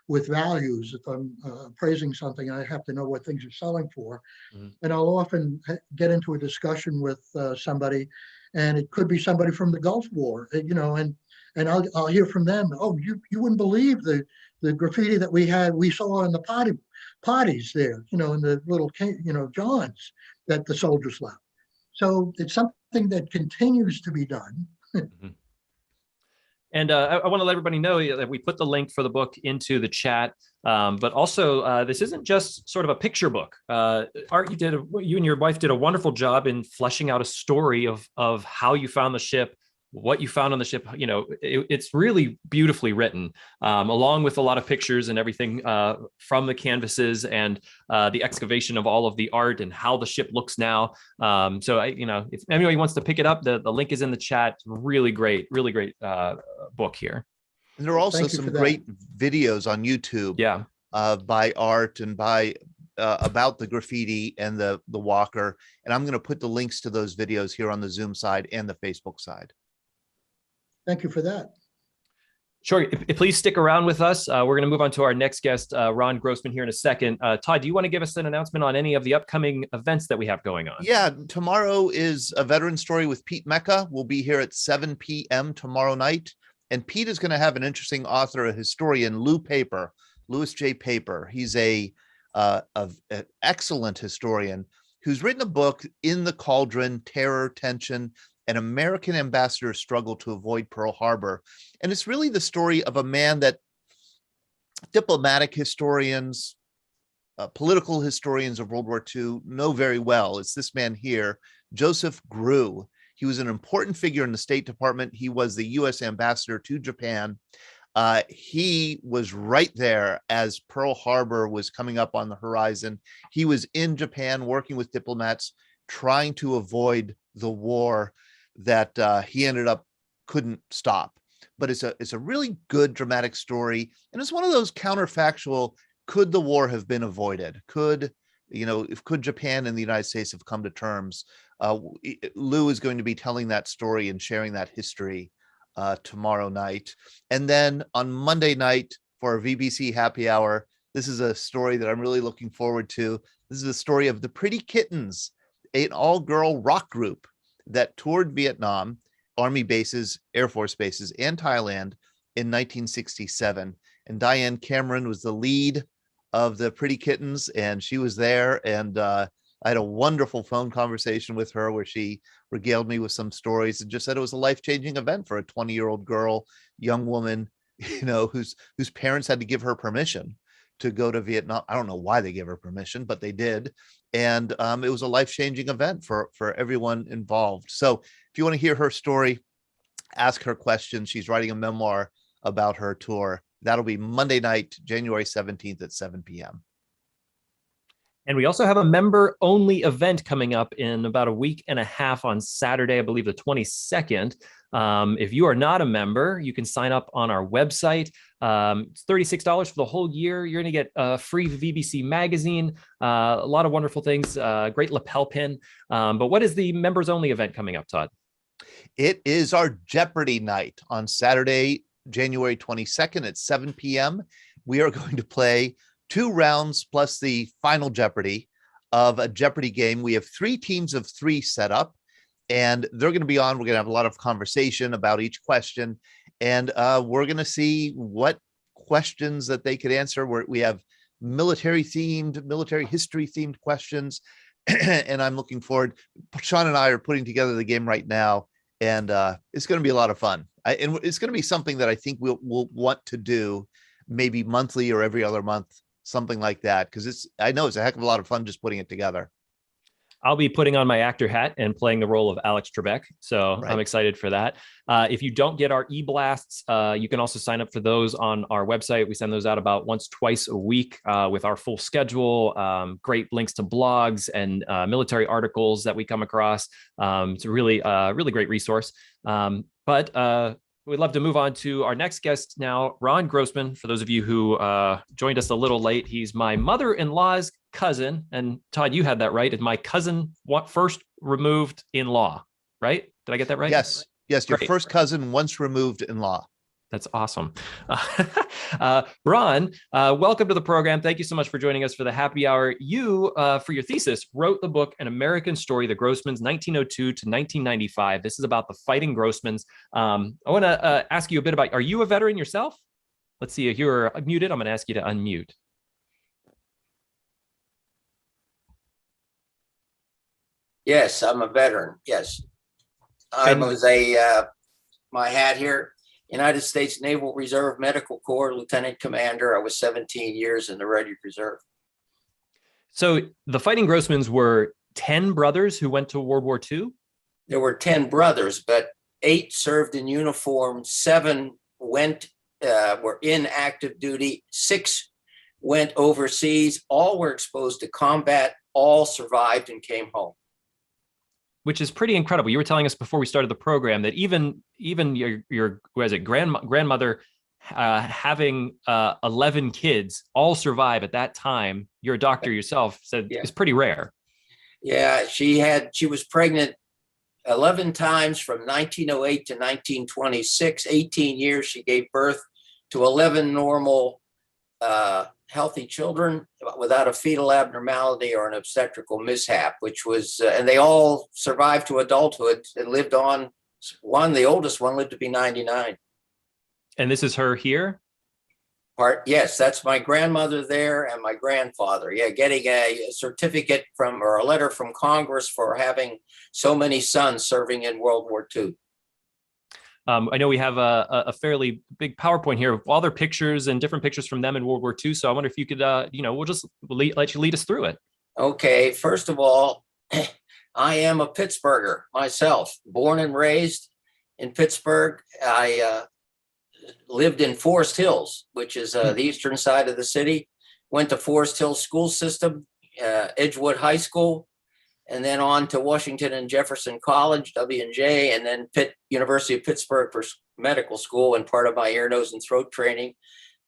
with values. If I'm appraising something, I have to know what things are selling for. Mhm. And I'll often get into a discussion with somebody, and it could be somebody from the Gulf War, and I'll hear from them. Oh, you wouldn't believe the graffiti that we saw in the potties there, in the little, Johns that the soldiers left. So it's something that continues to be done. And I want to let everybody know that we put the link for the book into the chat. But also, this isn't just sort of a picture book. Art, you and your wife did a wonderful job in fleshing out a story of how you found the ship, what you found on the ship. It's really beautifully written, along with a lot of pictures and everything from the canvases and the excavation of all of the art and how the ship looks now. So if anybody wants to pick it up, the link is in the chat. Really great book here. And there are also some great videos on YouTube. Yeah. By Art and by about the graffiti and the walker. And I'm going to put the links to those videos here on the Zoom side and the Facebook side. Thank you for that. Sure. Please stick around with us. We're going to move on to our next guest, Ron Grossman, here in a second. Todd, do you want to give us an announcement on any of the upcoming events that we have going on? Yeah, tomorrow is a veteran story with Pete Mecca. We'll be here at 7 p.m. tomorrow night. And Pete is going to have an interesting author, a historian, Louis J. Paper. He's an excellent historian who's written a book, In the Cauldron, Terror, Tension, an American ambassador's struggle to avoid Pearl Harbor. And it's really the story of a man that diplomatic historians, political historians of World War II know very well. It's this man here, Joseph Grew. He was an important figure in the State Department. He was the U.S. ambassador to Japan. He was right there as Pearl Harbor was coming up on the horizon. He was in Japan working with diplomats, trying to avoid the war that he ended up couldn't stop. But it's a really good dramatic story, and it's one of those counterfactual. Could the war have been avoided? Could Japan and the United States have come to terms? Lou is going to be telling that story and sharing that history tomorrow night, and then on Monday night for our VBC happy hour. This is a story that I'm really looking forward to. This is the story of the Pretty Kittens, an all-girl rock group that toured Vietnam, Army bases, Air Force bases, and Thailand in 1967. And Diane Cameron was the lead of the Pretty Kittens, and she was there. And I had a wonderful phone conversation with her where she regaled me with some stories and just said it was a life-changing event for a 20-year-old girl, young woman, whose parents had to give her permission to go to Vietnam. I don't know why they gave her permission, but they did. And it was a life-changing event for everyone involved. So if you want to hear her story, ask her questions. She's writing a memoir about her tour. That'll be Monday night, January 17th at 7 p.m. And we also have a member-only event coming up in about a week and a half on Saturday, I believe the 22nd. If you are not a member, you can sign up on our website. It's $36 for the whole year. You're going to get a free VBC magazine, a lot of wonderful things, great lapel pin. But what is the members-only event coming up, Todd? It is our Jeopardy night on Saturday, January 22nd at 7 p.m. We are going to play 2 rounds plus the final Jeopardy of a Jeopardy game. We have 3 teams of 3 set up, and they're going to be on. We're going to have a lot of conversation about each question, and we're going to see what questions that they could answer. We have military history themed questions, and I'm looking forward. Sean and I are putting together the game right now, and it's going to be a lot of fun. And it's going to be something that I think we'll want to do maybe monthly or every other month, something like that, because I know it's a heck of a lot of fun just putting it together. I'll be putting on my actor hat and playing the role of Alex Trebek. So right. I'm excited for that. If you don't get our e-blasts, you can also sign up for those on our website. We send those out about twice a week with our full schedule, great links to blogs and military articles that we come across. It's a really great resource. But we'd love to move on to our next guest now, Ron Grossman. For those of you who joined us a little late, he's my mother-in-law's cousin. And Todd, you had that right. It's my cousin, first removed in law, right? Did I get that right? Yes, yes, your Great. first cousin once removed in law. That's awesome. Ron, welcome to the program. Thank you so much for joining us for the happy hour. You, for your thesis, wrote the book, An American Story, The Grossmans, 1902 to 1995. This is about the Fighting Grossmans. I want to ask you a bit about, are you a veteran yourself? Let's see, if you're muted, I'm going to ask you to unmute. Yes, I'm a veteran. Yes. I And- was my hat here, United States Naval Reserve Medical Corps Lieutenant Commander. I was 17 years in the Ready Reserve. So the Fighting Grossmans were 10 brothers who went to World War II? There were 10 brothers, but 8 served in uniform. 7 were in active duty. 6 went overseas. All were exposed to combat. All survived and came home. Which is pretty incredible. You were telling us before we started the program that even your grandmother having 11 kids all survive at that time. You're a doctor yourself, said Yeah. it's pretty rare. Yeah, she was pregnant 11 times from 1908 to 1926, 18 years. She gave birth to 11 normal, healthy children without a fetal abnormality or an obstetrical mishap, which was, and they all survived to adulthood and lived on. The oldest one lived to be 99. And this is her here? Yes, that's my grandmother there and my grandfather. Yeah, getting a certificate or a letter from Congress for having so many sons serving in World War II. I know we have a fairly big PowerPoint here of all their pictures and different pictures from them in World War II. So I wonder if you could, we'll let you lead us through it. Okay, first of all, I am a Pittsburgher myself, born and raised in Pittsburgh. I lived in Forest Hills, which is the eastern side of the city. Went to Forest Hills school system, Edgewood High School, and then on to Washington and Jefferson College, W&J, and then University of Pittsburgh for medical school and part of my ear, nose, and throat training.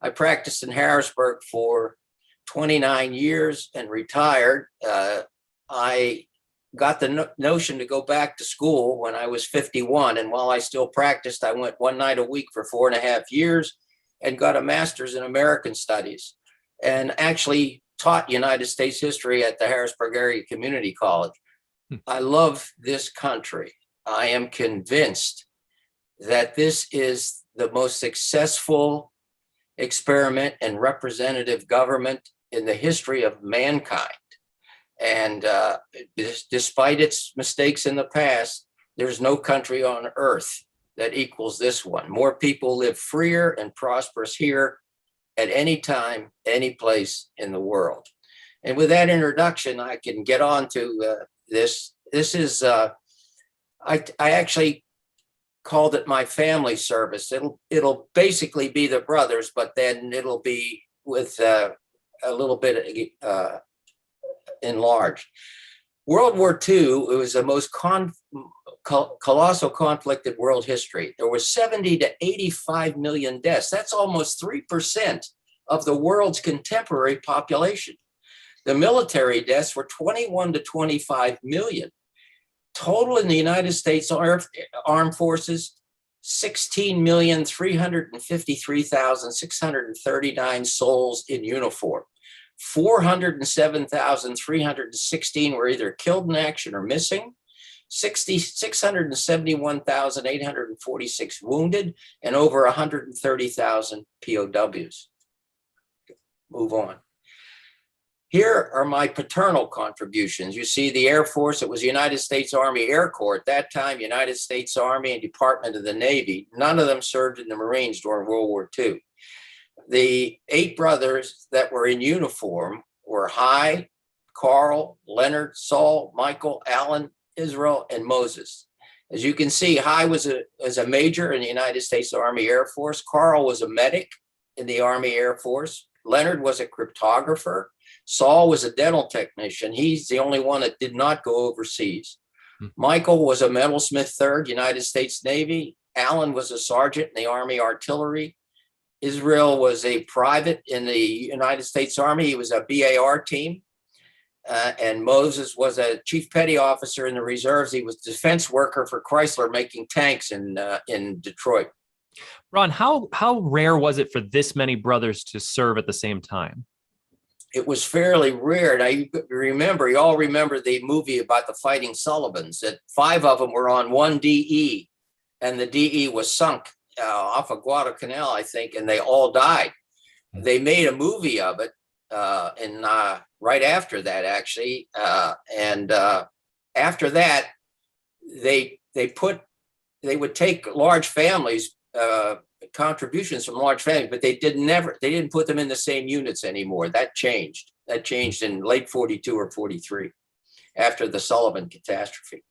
I practiced in Harrisburg for 29 years and retired. I got the notion to go back to school when I was 51. And while I still practiced, I went one night a week for 4.5 years and got a master's in American Studies and actually taught United States history at the Harrisburg Area Community College. I love this country. I am convinced that this is the most successful experiment in representative government in the history of mankind. And despite its mistakes in the past, there's no country on earth that equals this one. More people live freer and prosperous here at any time, any place in the world. And with that introduction, I can get on to this. This is, I actually called it my family service. It'll basically be the brothers, but then it'll be with a little bit enlarged. World War II, it was the most colossal conflict in world history. There were 70 to 85 million deaths. That's almost 3% of the world's contemporary population. The military deaths were 21 to 25 million. Total in the United States Armed Forces, 16,353,639 souls in uniform. 407,316 were either killed in action or missing. 671,846 wounded, and over 130,000 POWs. Move on. Here are my paternal contributions. You see the Air Force, it was United States Army Air Corps. At that time, United States Army and Department of the Navy. None of them served in the Marines during World War II. The 8 brothers that were in uniform were Hy, Carl, Leonard, Saul, Michael, Alan, Israel, and Moses. As you can see, Hy was a major in the United States Army Air Force. Carl was a medic in the Army Air Force. Leonard was a cryptographer. Saul was a dental technician. He's the only one that did not go overseas. Michael was a metalsmith 3rd, United States Navy. Alan was a sergeant in the Army Artillery. Israel was a private in the United States Army. He was a BAR team. And Moses was a chief petty officer in the reserves. He was defense worker for Chrysler, making tanks in Detroit. Ron, how rare was it for this many brothers to serve at the same time? It was fairly rare. Now, you all remember the movie about the Fighting Sullivans, that 5 of them were on one DE, and the DE was sunk off of Guadalcanal, I think, and they all died. They made a movie of it right after that, actually. And after that, they would take large families, contributions from large families, but they didn't put them in the same units anymore. That changed in late 42 or 43 after the Sullivan catastrophe.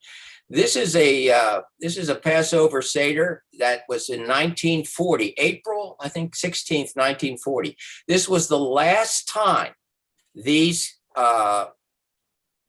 This is a Passover Seder that was in 1940, April, I think 16th, 1940. This was the last time these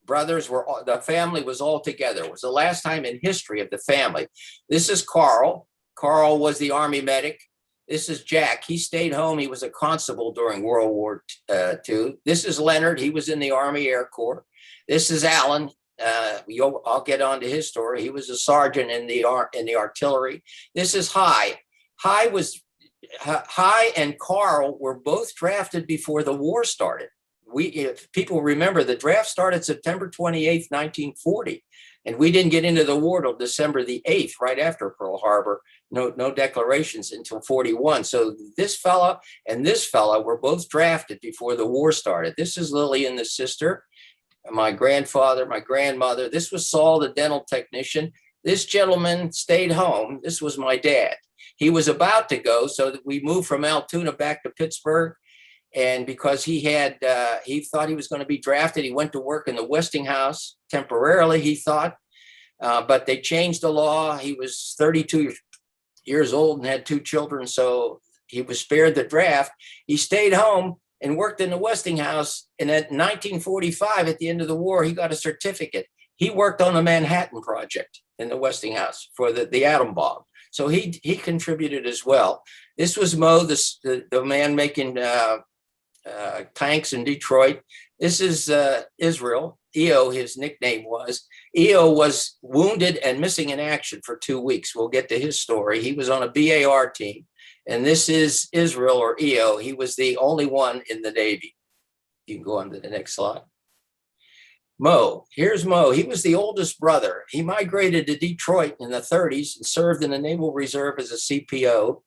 brothers the family was all together. It was the last time in history of the family. This is Carl. Carl was the Army medic. This is Jack. He stayed home. He was a constable during World War II. This is Leonard. He was in the Army Air Corps. This is Alan. I'll get on to his story. He was a sergeant in the artillery. This is High. High and Carl were both drafted before the war started. If people remember, the draft started September 28th, 1940, and we didn't get into the war till December the 8th, right after Pearl Harbor. No declarations until 41. So this fella and this fella were both drafted before the war started. This is Lily and the sister, my grandfather, my grandmother. This was Saul, the dental technician. This gentleman stayed home. This was my dad. He was about to go, so that we moved from Altoona back to Pittsburgh. And because he thought he was going to be drafted, he went to work in the Westinghouse temporarily, he thought. But they changed the law. He was 32 years old and had 2 children, so he was spared the draft. He stayed home and worked in the Westinghouse. And at 1945, at the end of the war, he got a certificate. He worked on the Manhattan Project in the Westinghouse for the atom bomb. So he contributed as well. This was Mo, the man making tanks in Detroit. This is Israel. EO, his nickname was. EO was wounded and missing in action for 2 weeks. We'll get to his story. He was on a BAR team. And this is Israel, or EO. He was the only one in the Navy. You can go on to the next slide. Mo, here's Mo. He was the oldest brother. He migrated to Detroit in the 30s and served in the Naval Reserve as a CPO.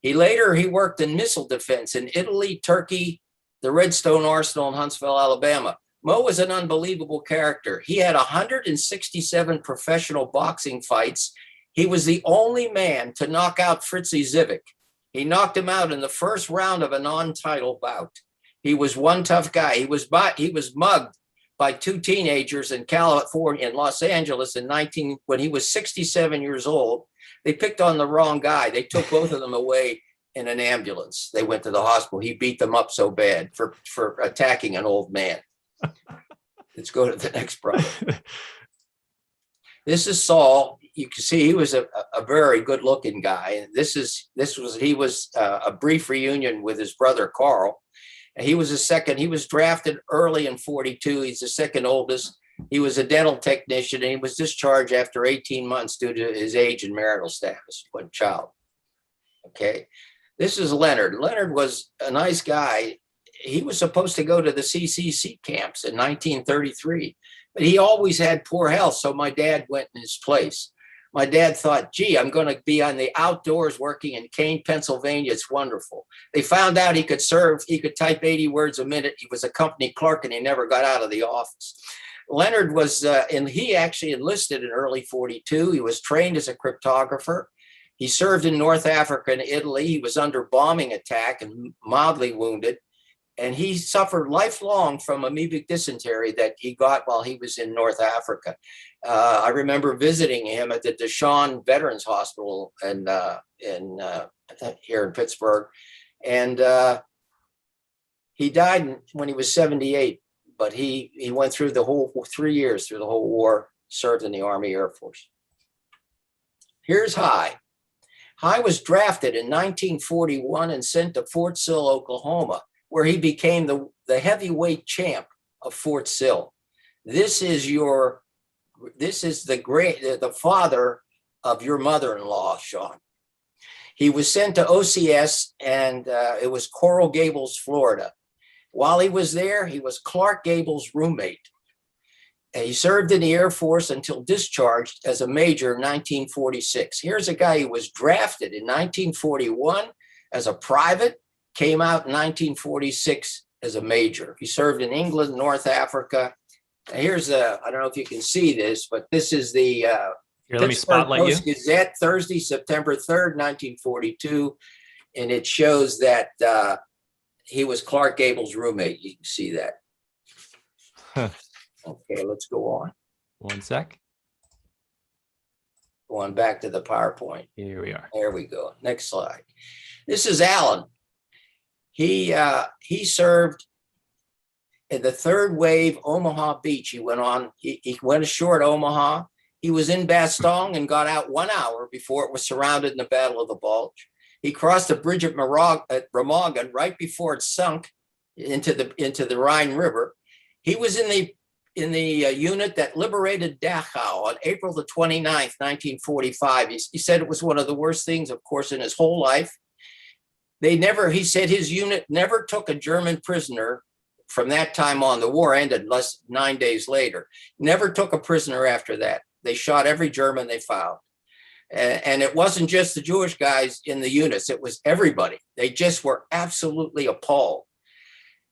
He worked in missile defense in Italy, Turkey, the Redstone Arsenal in Huntsville, Alabama. Mo was an unbelievable character. He had 167 professional boxing fights. He was the only man to knock out Fritzy Zivik. He knocked him out in the first round of a non-title bout. He was one tough guy. He was mugged by 2 teenagers in California, in Los Angeles, when he was 67 years old. They picked on the wrong guy. They took both of them away in an ambulance. They went to the hospital. He beat them up so bad for attacking an old man. Let's go to the next brother. This is Saul. You can see he was a very good-looking guy. He was a brief reunion with his brother Carl. And he was drafted early in 42. He's the second oldest. He was a dental technician, and he was discharged after 18 months due to his age and marital status, one child. Okay. This is Leonard. Leonard was a nice guy. He was supposed to go to the CCC camps in 1933, but he always had poor health, so my dad went in his place. My dad thought, gee, I'm going to be on the outdoors working in Kane, Pennsylvania. It's wonderful. They found out he could type 80 words a minute. He was a company clerk, and he never got out of the office. Leonard he actually enlisted in early 42. He was trained as a cryptographer. He served in North Africa and Italy. He was under bombing attack and mildly wounded. And he suffered lifelong from amoebic dysentery that he got while he was in North Africa. I remember visiting him at the Deshaun Veterans Hospital here in Pittsburgh. And he died when he was 78, but he went through the whole 3 years through the whole war, served in the Army Air Force. Here's High. High was drafted in 1941 and sent to Fort Sill, Oklahoma, where he became the heavyweight champ of Fort Sill. This is the father of your mother-in-law, Sean. He was sent to OCS, and it was Coral Gables, Florida. While he was there, he was Clark Gable's roommate. And he served in the Air Force until discharged as a major in 1946. Here's a guy who was drafted in 1941 as a private, came out in 1946 as a major. He served in England, North Africa. And here's I don't know if you can see this, but this is the Here, let me Pittsburgh spotlight you. Post-Gazette, Thursday, September 3rd, 1942. And it shows that he was Clark Gable's roommate. You can see that. Huh. Okay, let's go on. One sec. Going back to the PowerPoint. Here we are. There we go. Next slide. This is Alan. He served in the third wave Omaha Beach. He went on. He went ashore at Omaha. He was in Bastogne and got out 1 hour before it was surrounded in the Battle of the Bulge. He crossed the bridge at Remagen right before it sunk into the Rhine River. He was in the unit that liberated Dachau on April the 29th, 1945. He said it was one of the worst things, of course, in his whole life. He said his unit never took a German prisoner from that time on. The war ended 9 days later. Never took a prisoner after that. They shot every German they found. And it wasn't just the Jewish guys in the units, it was everybody. They just were absolutely appalled.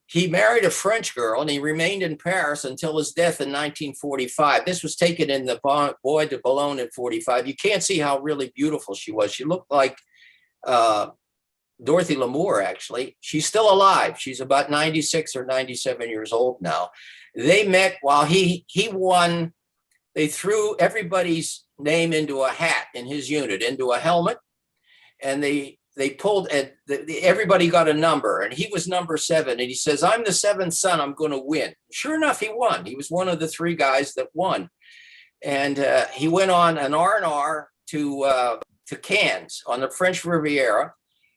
He married a French girl and he remained in Paris until his death in 1945. This was taken in the Bois de Boulogne in 45. You can't see how really beautiful she was. She looked like Dorothy Lamour, actually. She's still alive. She's about 96 or 97 years old now. They met while he won. They threw everybody's name into a hat in his unit, into a helmet, and they pulled, and everybody got a number, and he was number 7. And he says, "I'm the 7th son. I'm going to win." Sure enough, he won. He was one of the 3 guys that won, and he went on an R&R to Cannes on the French Riviera.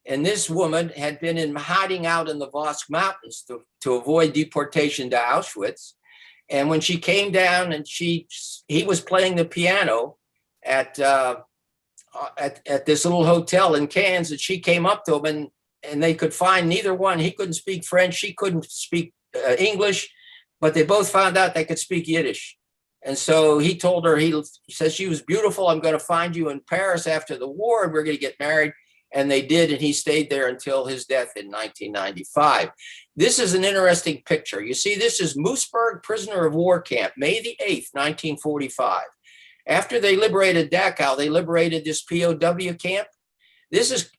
And this woman had been hiding out in the Vosges Mountains to avoid deportation to Auschwitz. And when she came down, and he was playing the piano at this little hotel in Cannes, and she came up to him, and they could find neither one. He couldn't speak French. She couldn't speak English, but they both found out they could speak Yiddish. And so he told her, he says, "She was beautiful. I'm going to find you in Paris after the war, and we're going to get married." And they did, and he stayed there until his death in 1995. This is an interesting picture. You see, this is Moosburg Prisoner of War Camp, May the 8th, 1945. After they liberated Dachau, they liberated this POW camp.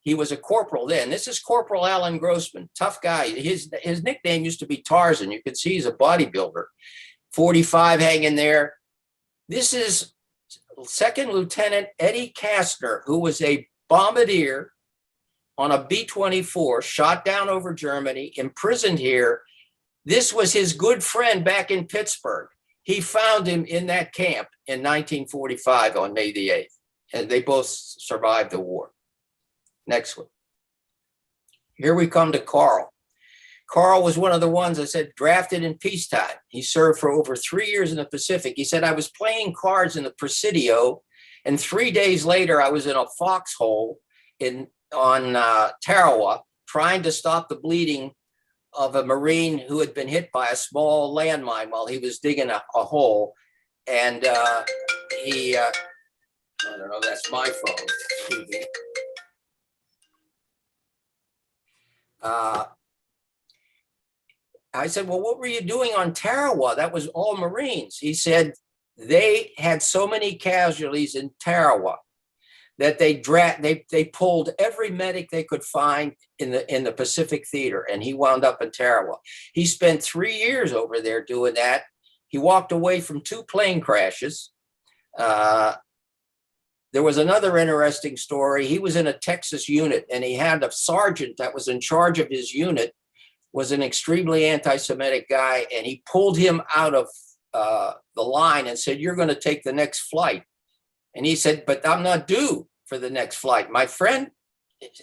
He was a corporal then. This is Corporal Alan Grossman, tough guy. His nickname used to be Tarzan. You can see he's a bodybuilder. 45 hanging there. This is Second Lieutenant Eddie Kastner, who was a bombardier on a B-24, shot down over Germany, imprisoned here. This was his good friend back in Pittsburgh. He found him in that camp in 1945 on May the 8th, and they both survived the war. Next one. Here we come to Carl. Carl was one of the ones that said drafted in peacetime. He served for over 3 years in the Pacific. He said, "I was playing cards in the Presidio, and 3 days later, I was in a foxhole on Tarawa, trying to stop the bleeding of a Marine who had been hit by a small landmine while he was digging a hole." And I don't know, that's my phone. Excuse me. I said, "Well, what were you doing on Tarawa? That was all Marines." He said, "They had so many casualties in Tarawa that they pulled every medic they could find in the Pacific Theater," and he wound up in Tarawa. He spent 3 years over there doing that. He walked away from 2 plane crashes. There was another interesting story. He was in a Texas unit, and he had a sergeant that was in charge of his unit, was an extremely anti-Semitic guy, and he pulled him out of the line and said, "You're going to take the next flight." And he said, "But I'm not due for the next flight, my friend."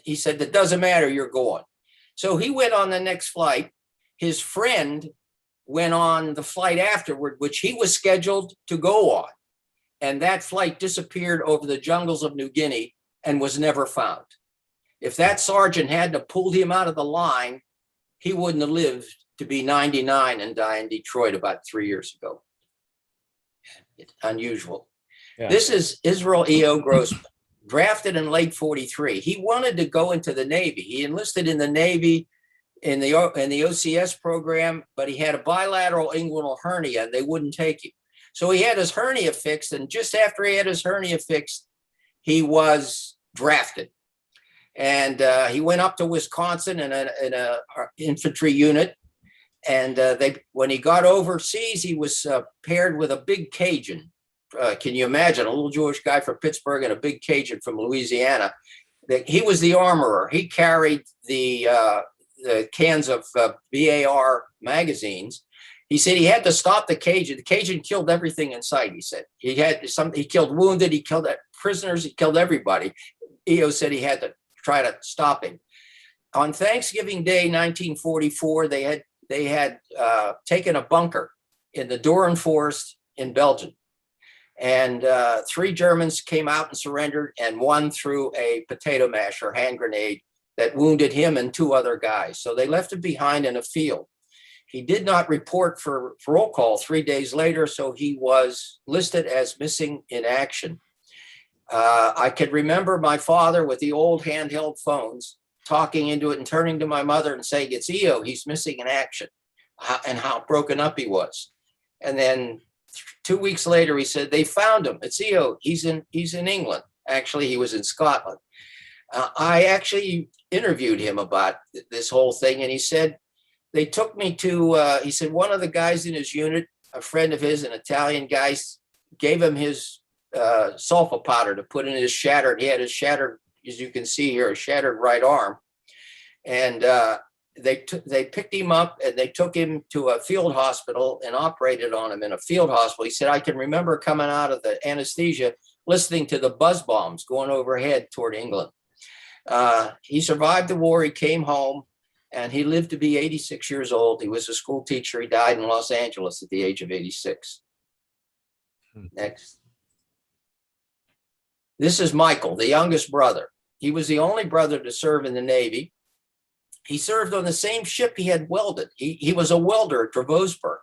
He said, "That doesn't matter, you're going." So he went on the next flight. His friend went on the flight afterward, which he was scheduled to go on. And that flight disappeared over the jungles of New Guinea and was never found. If that sergeant hadn't pulled him out of the line, he wouldn't have lived to be 99 and die in Detroit about 3 years ago. It's unusual. Yeah. This is Israel E.O. Grossman, drafted in late 43. He wanted to go into the Navy. He enlisted in the Navy in the OCS program, but he had a bilateral inguinal hernia and they wouldn't take him. So he had his hernia fixed, and just after he had his hernia fixed, he was drafted. And he went up to Wisconsin in a infantry unit. And when he got overseas, he was paired with a big Cajun. Can you imagine a little Jewish guy from Pittsburgh and a big Cajun from Louisiana? He was the armorer. He carried the cans of BAR magazines. He said he had to stop the Cajun. The Cajun killed everything in sight. He said he killed wounded, he killed prisoners, he killed everybody. EO said he had to try to stop him. On Thanksgiving Day, 1944, they had taken a bunker in the Doran Forest in Belgium. And 3 Germans came out and surrendered, and 1 threw a potato mash or hand grenade that wounded him and 2 other guys. So they left him behind in a field. He did not report for roll call 3 days later, so he was listed as missing in action. I could remember my father with the old handheld phones talking into it and turning to my mother and saying, "It's EO, he's missing in action," and how broken up he was. And then 2 weeks later, he said, "They found him. It's EO. He's in England." Actually, he was in Scotland. I actually interviewed him about this whole thing, and he said, they took me to, he said, one of the guys in his unit, a friend of his, an Italian guy, gave him his sulfa powder to put in his shattered, he had his shattered, as you can see here, a shattered right arm. And they picked him up and they took him to a field hospital and operated on him in a field hospital. He said, I can remember coming out of the anesthesia, listening to the buzz bombs going overhead toward England. He survived the war. He came home and he lived to be 86 years old. He was a school teacher. He died in Los Angeles at the age of 86. Next. This is Michael, the youngest brother. He was the only brother to serve in the Navy. He served on the same ship he had welded. He was a welder at Dravosburg.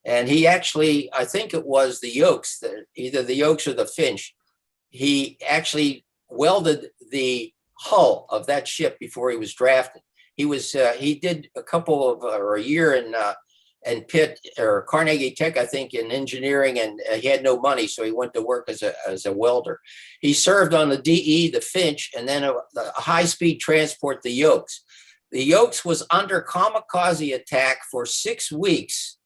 And he actually, I think it was the yokes, either the yokes or the Finch. He actually welded the hull of that ship before he was drafted. He did a couple of, or a year in Pitt or Carnegie Tech, I think, in engineering, and he had no money, so he went to work as a welder. He served on the DE, the Finch, and then a high-speed transport, the Yokes. The Yokes was under kamikaze attack for 6 weeks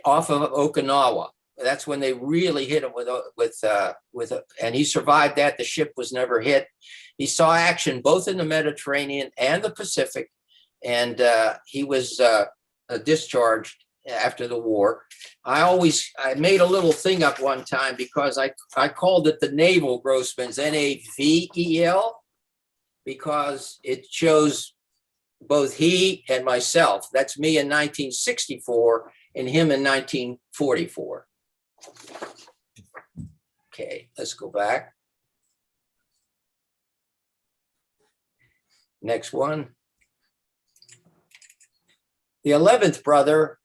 off of Okinawa. That's when they really hit him and he survived that. The ship was never hit. He saw action both in the Mediterranean and the Pacific, and he was discharged after the war. I made a little thing up one time because I called it the Naval Grossmans, Navel, because it shows both he and myself. That's me in 1964 and him in 1944. Okay, let's go back. Next one. The 11th brother,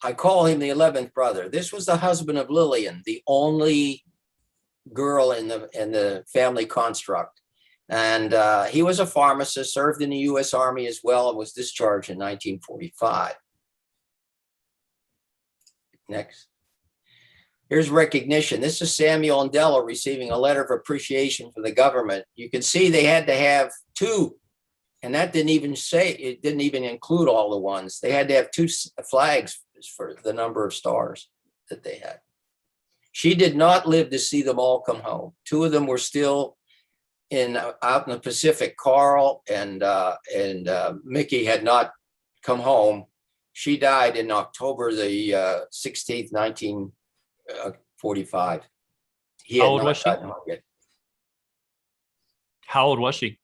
I call him the 11th brother. This was the husband of Lillian, the only girl in the family construct. And he was a pharmacist, served in the U.S. Army as well, and was discharged in 1945. Next. Here's recognition. This is Samuel and Della receiving a letter of appreciation from the government. You can see they had to have 2. And that didn't even include all the ones. They had to have 2 flags for the number of stars that they had. She did not live to see them all come home. 2 of them were still out in the Pacific. Carl and Mickey had not come home. She died in October the 16th, 1945. How old was she? How old was she?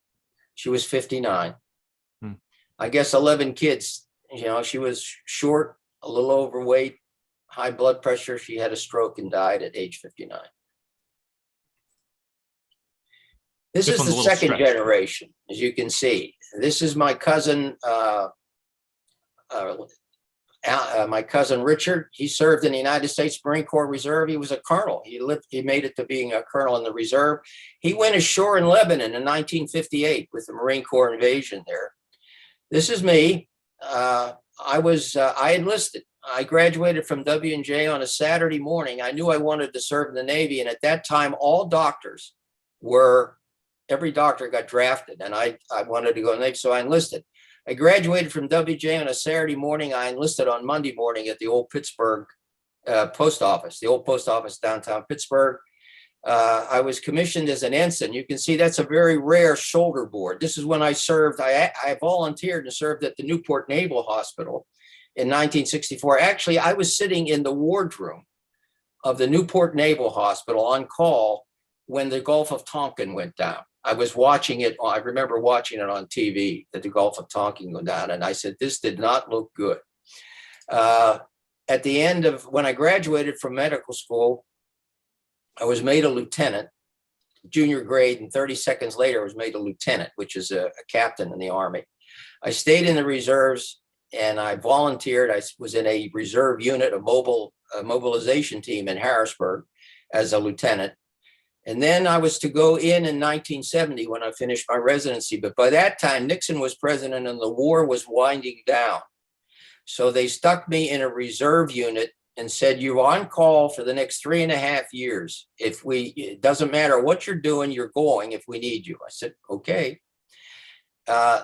She was 59. I guess 11 kids. You know, she was short, a little overweight, high blood pressure. She had a stroke and died at age 59. This This is one's the a little second stretched. generation, as you can see. This is my cousin, my cousin Richard. He served in the United States Marine Corps Reserve. He was a colonel. He made it to being a colonel in the reserve. He went ashore in Lebanon in 1958 with the Marine Corps invasion there. This is me. I enlisted. I graduated from W&J on a Saturday morning. I knew I wanted to serve in the Navy, and at that time, every doctor got drafted, and I wanted to go in the Navy, so I enlisted. I graduated from WJ on a Saturday morning. I enlisted on Monday morning at the old Pittsburgh post office, the old post office downtown Pittsburgh. I was commissioned as an ensign. You can see that's a very rare shoulder board. This is when I served. I volunteered and served at the Newport Naval Hospital in 1964. Actually, I was sitting in the wardroom of the Newport Naval Hospital on call when the Gulf of Tonkin went down. I was watching it. I remember watching it on TV that the Gulf of Tonkin went down. And I said, this did not look good. At the end of when I graduated from medical school, I was made a lieutenant, junior grade, and 30 seconds later, I was made a lieutenant, which is a captain in the Army. I stayed in the reserves and I volunteered. I was in a reserve unit, a mobilization team in Harrisburg as a lieutenant. And then I was to go in 1970 when I finished my residency. But by that time, Nixon was president and the war was winding down. So they stuck me in a reserve unit and said, you're on call for the next 3.5 years. It doesn't matter what you're doing, you're going if we need you. I said, okay.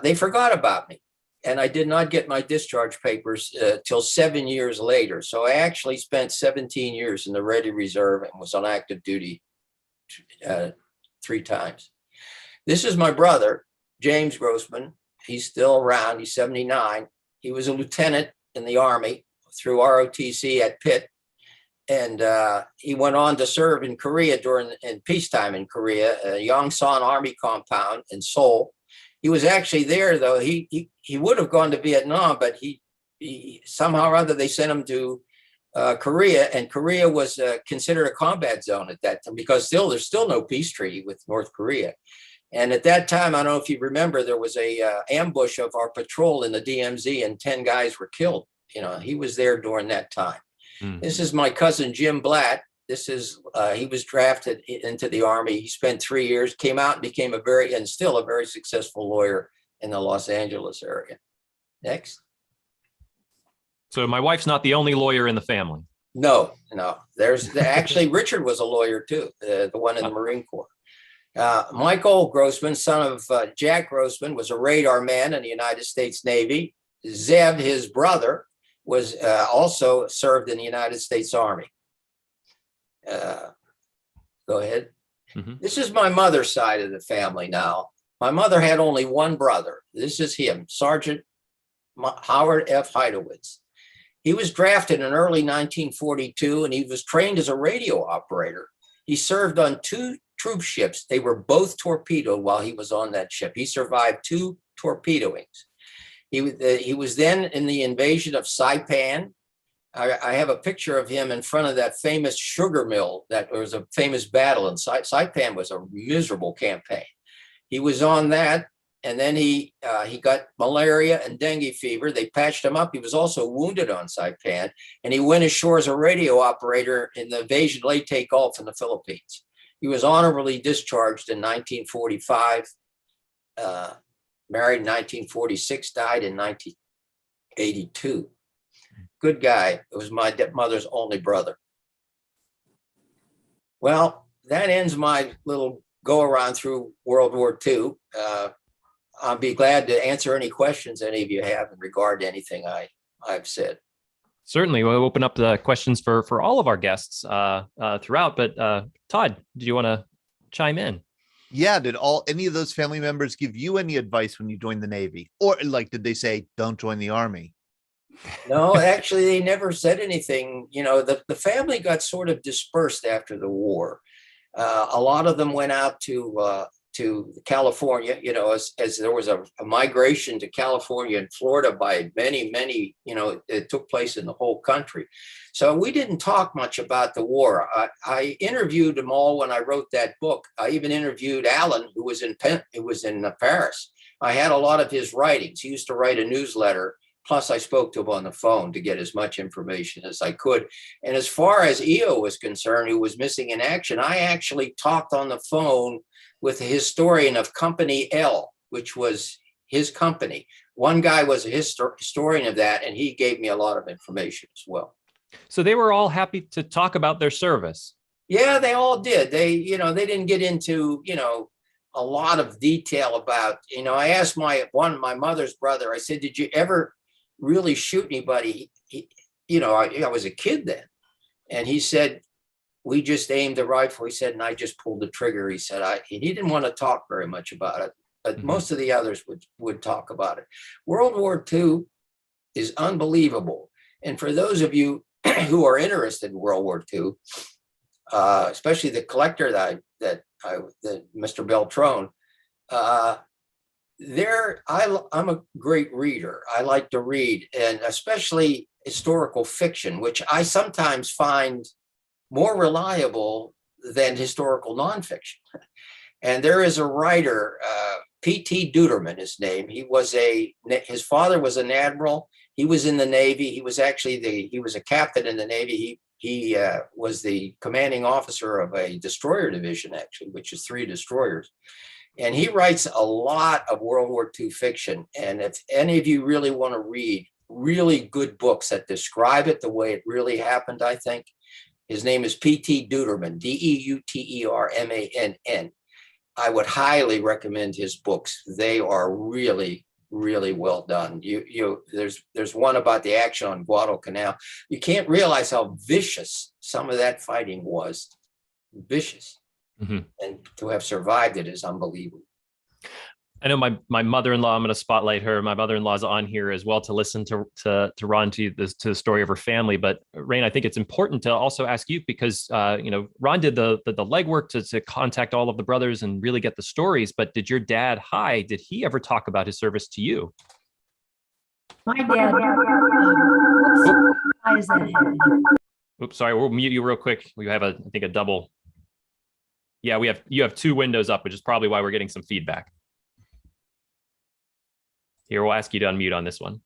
They forgot about me. And I did not get my discharge papers till 7 years later. So I actually spent 17 years in the Ready Reserve and was on active duty 3 times. This is my brother, James Grossman. He's still around. He's 79. He was a lieutenant in the Army through ROTC at Pitt. And he went on to serve in Korea in peacetime in Korea, Yongsan Army Compound in Seoul. He was actually there, though. He would have gone to Vietnam, but he somehow or other they sent him to Korea, and Korea was considered a combat zone at that time because there's still no peace treaty with North Korea. And at that time, I don't know if you remember, there was a ambush of our patrol in the DMZ, and 10 guys were killed. He was there during that time. This is my cousin Jim Blatt. He was drafted into the Army. He spent 3 years, came out and became still a very successful lawyer in the Los Angeles area. Next. So my wife's not the only lawyer in the family. No. Actually, Richard was a lawyer too, the one in the Marine Corps. Michael Grossman, son of Jack Grossman, was a radar man in the United States Navy. Zeb, his brother, was also served in the United States Army. Go ahead. Mm-hmm. This is my mother's side of the family now. My mother had only one brother. This is him, Sergeant Howard F. Heidowitz. He was drafted in early 1942, and he was trained as a radio operator. He served on 2 troop ships. They were both torpedoed while he was on that ship. He survived 2 torpedoings. He was then in the invasion of Saipan. I have a picture of him in front of that famous sugar mill. That was a famous battle, and Saipan was a miserable campaign. He was on that. And then he got malaria and dengue fever. They patched him up. He was also wounded on Saipan, and he went ashore as a radio operator in the invasion Leyte Gulf in the Philippines. He was honorably discharged in 1945, married in 1946, died in 1982. Good guy. It was my mother's only brother. Well, that ends my little go around through World War II. I'll be glad to answer any questions any of you have in regard to anything I've said. Certainly. We'll open up the questions for all of our guests throughout. But Todd, do you want to chime in? Yeah. Did any of those family members give you any advice when you joined the Navy? Or did they say, don't join the Army? No, actually, they never said anything. The family got sort of dispersed after the war. A lot of them went out to to California, as there was a migration to California and Florida by many, it took place in the whole country. So we didn't talk much about the war. I interviewed them all when I wrote that book. I even interviewed Alan, who was in Paris. I had a lot of his writings. He used to write a newsletter. Plus, I spoke to him on the phone to get as much information as I could. And as far as EO was concerned, who was missing in action, I actually talked on the phone with a historian of Company L, which was his company. One guy was a historian of that, and he gave me a lot of information as well. So they were all happy to talk about their service. Yeah, they all did. They didn't get into, a lot of detail about, I asked my mother's brother, I said, did you ever really shoot anybody? I was a kid then. And he said, we just aimed the rifle. He said, and I just pulled the trigger. He said, he didn't want to talk very much about it, but most of the others would talk about it. World War II is unbelievable. And for those of you who are interested in World War II, especially the collector that Mr. Beltrone, I'm a great reader. I like to read, and especially historical fiction, which I sometimes find more reliable than historical nonfiction. And there is a writer, P.T. Duderman, his name. His father was an admiral. He was in the Navy. He was actually he was a captain in the Navy. He was the commanding officer of a destroyer division, actually, which is 3 destroyers. And he writes a lot of World War II fiction. And if any of you really want to read really good books that describe it the way it really happened, I think, his name is P.T. Duderman, Deutermann. I would highly recommend his books. They are really, really well done. There's one about the action on Guadalcanal. You can't realize how vicious some of that fighting was. Vicious. And to have survived it is unbelievable. I know my mother-in-law, I'm going to spotlight her. My mother-in-law's on here as well to listen to Ron, to the story of her family. But Rain, I think it's important to also ask you, because Ron did the legwork to contact all of the brothers and really get the stories. But did your dad, did he ever talk about his service to you? My dad. Why is that happening? Oops, sorry. We'll mute you real quick. We have I think a double. Yeah, you have 2 windows up, which is probably why we're getting some feedback. Here, we'll ask you to unmute on this one.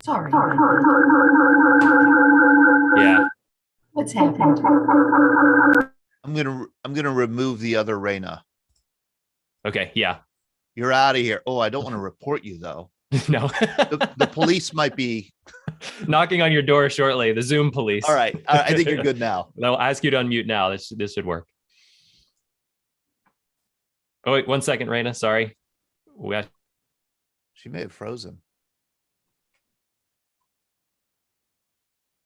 Sorry. Yeah. What's happened? I'm gonna remove the other Raina. Okay. Yeah. You're out of here. Oh, I don't want to report you though. No. The police might be knocking on your door shortly. The Zoom police. All right. I think you're good now. I'll ask you to unmute now. This should work. Oh, wait, 1 second, Raina. Sorry. She may have frozen.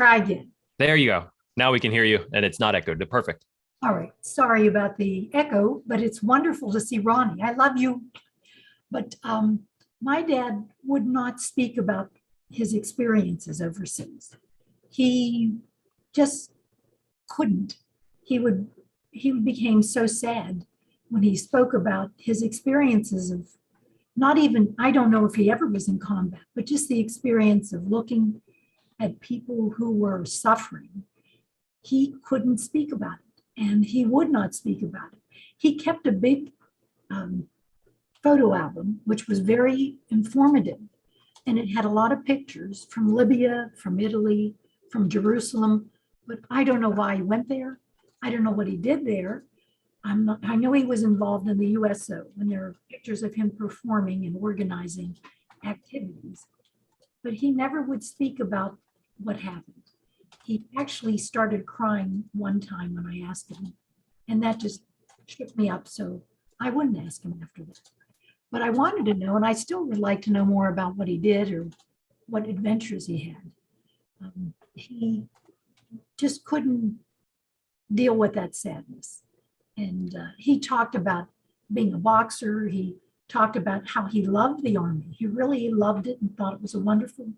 Try again. There you go. Now we can hear you, and it's not echoed. Perfect. All right. Sorry about the echo, but it's wonderful to see Ronnie. I love you. But my dad would not speak about his experiences overseas. He just couldn't. He became so sad when he spoke about his experiences of not even, I don't know if he ever was in combat, but just the experience of looking at people who were suffering. He couldn't speak about it, and he would not speak about it. He kept a big photo album, which was very informative, and it had a lot of pictures from Libya, from Italy, from Jerusalem, but I don't know why he went there. I don't know what he did there. I know he was involved in the USO, and there are pictures of him performing and organizing activities, but he never would speak about what happened. He actually started crying one time when I asked him, and that just shook me up, so I wouldn't ask him after that. But I wanted to know, and I still would like to know more about what he did or what adventures he had. He just couldn't deal with that sadness. And he talked about being a boxer. He talked about how he loved the Army. He really loved it and thought it was a wonderful,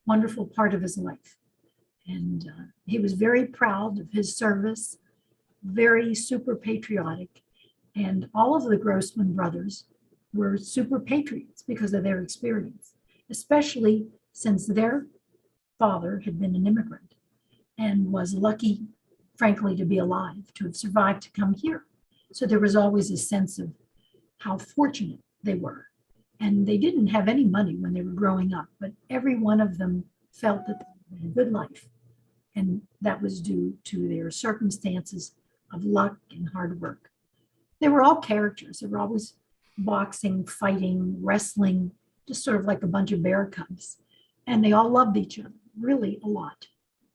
wonderful part of his life. And he was very proud of his service, very super patriotic. And all of the Grossman brothers were super patriots because of their experience, especially since their father had been an immigrant and was lucky, frankly, to be alive, to have survived to come here. So there was always a sense of how fortunate they were. And they didn't have any money when they were growing up, but every one of them felt that they had a good life. And that was due to their circumstances of luck and hard work. They were all characters. They were always boxing, fighting, wrestling, just sort of like a bunch of bear cubs. And they all loved each other really a lot.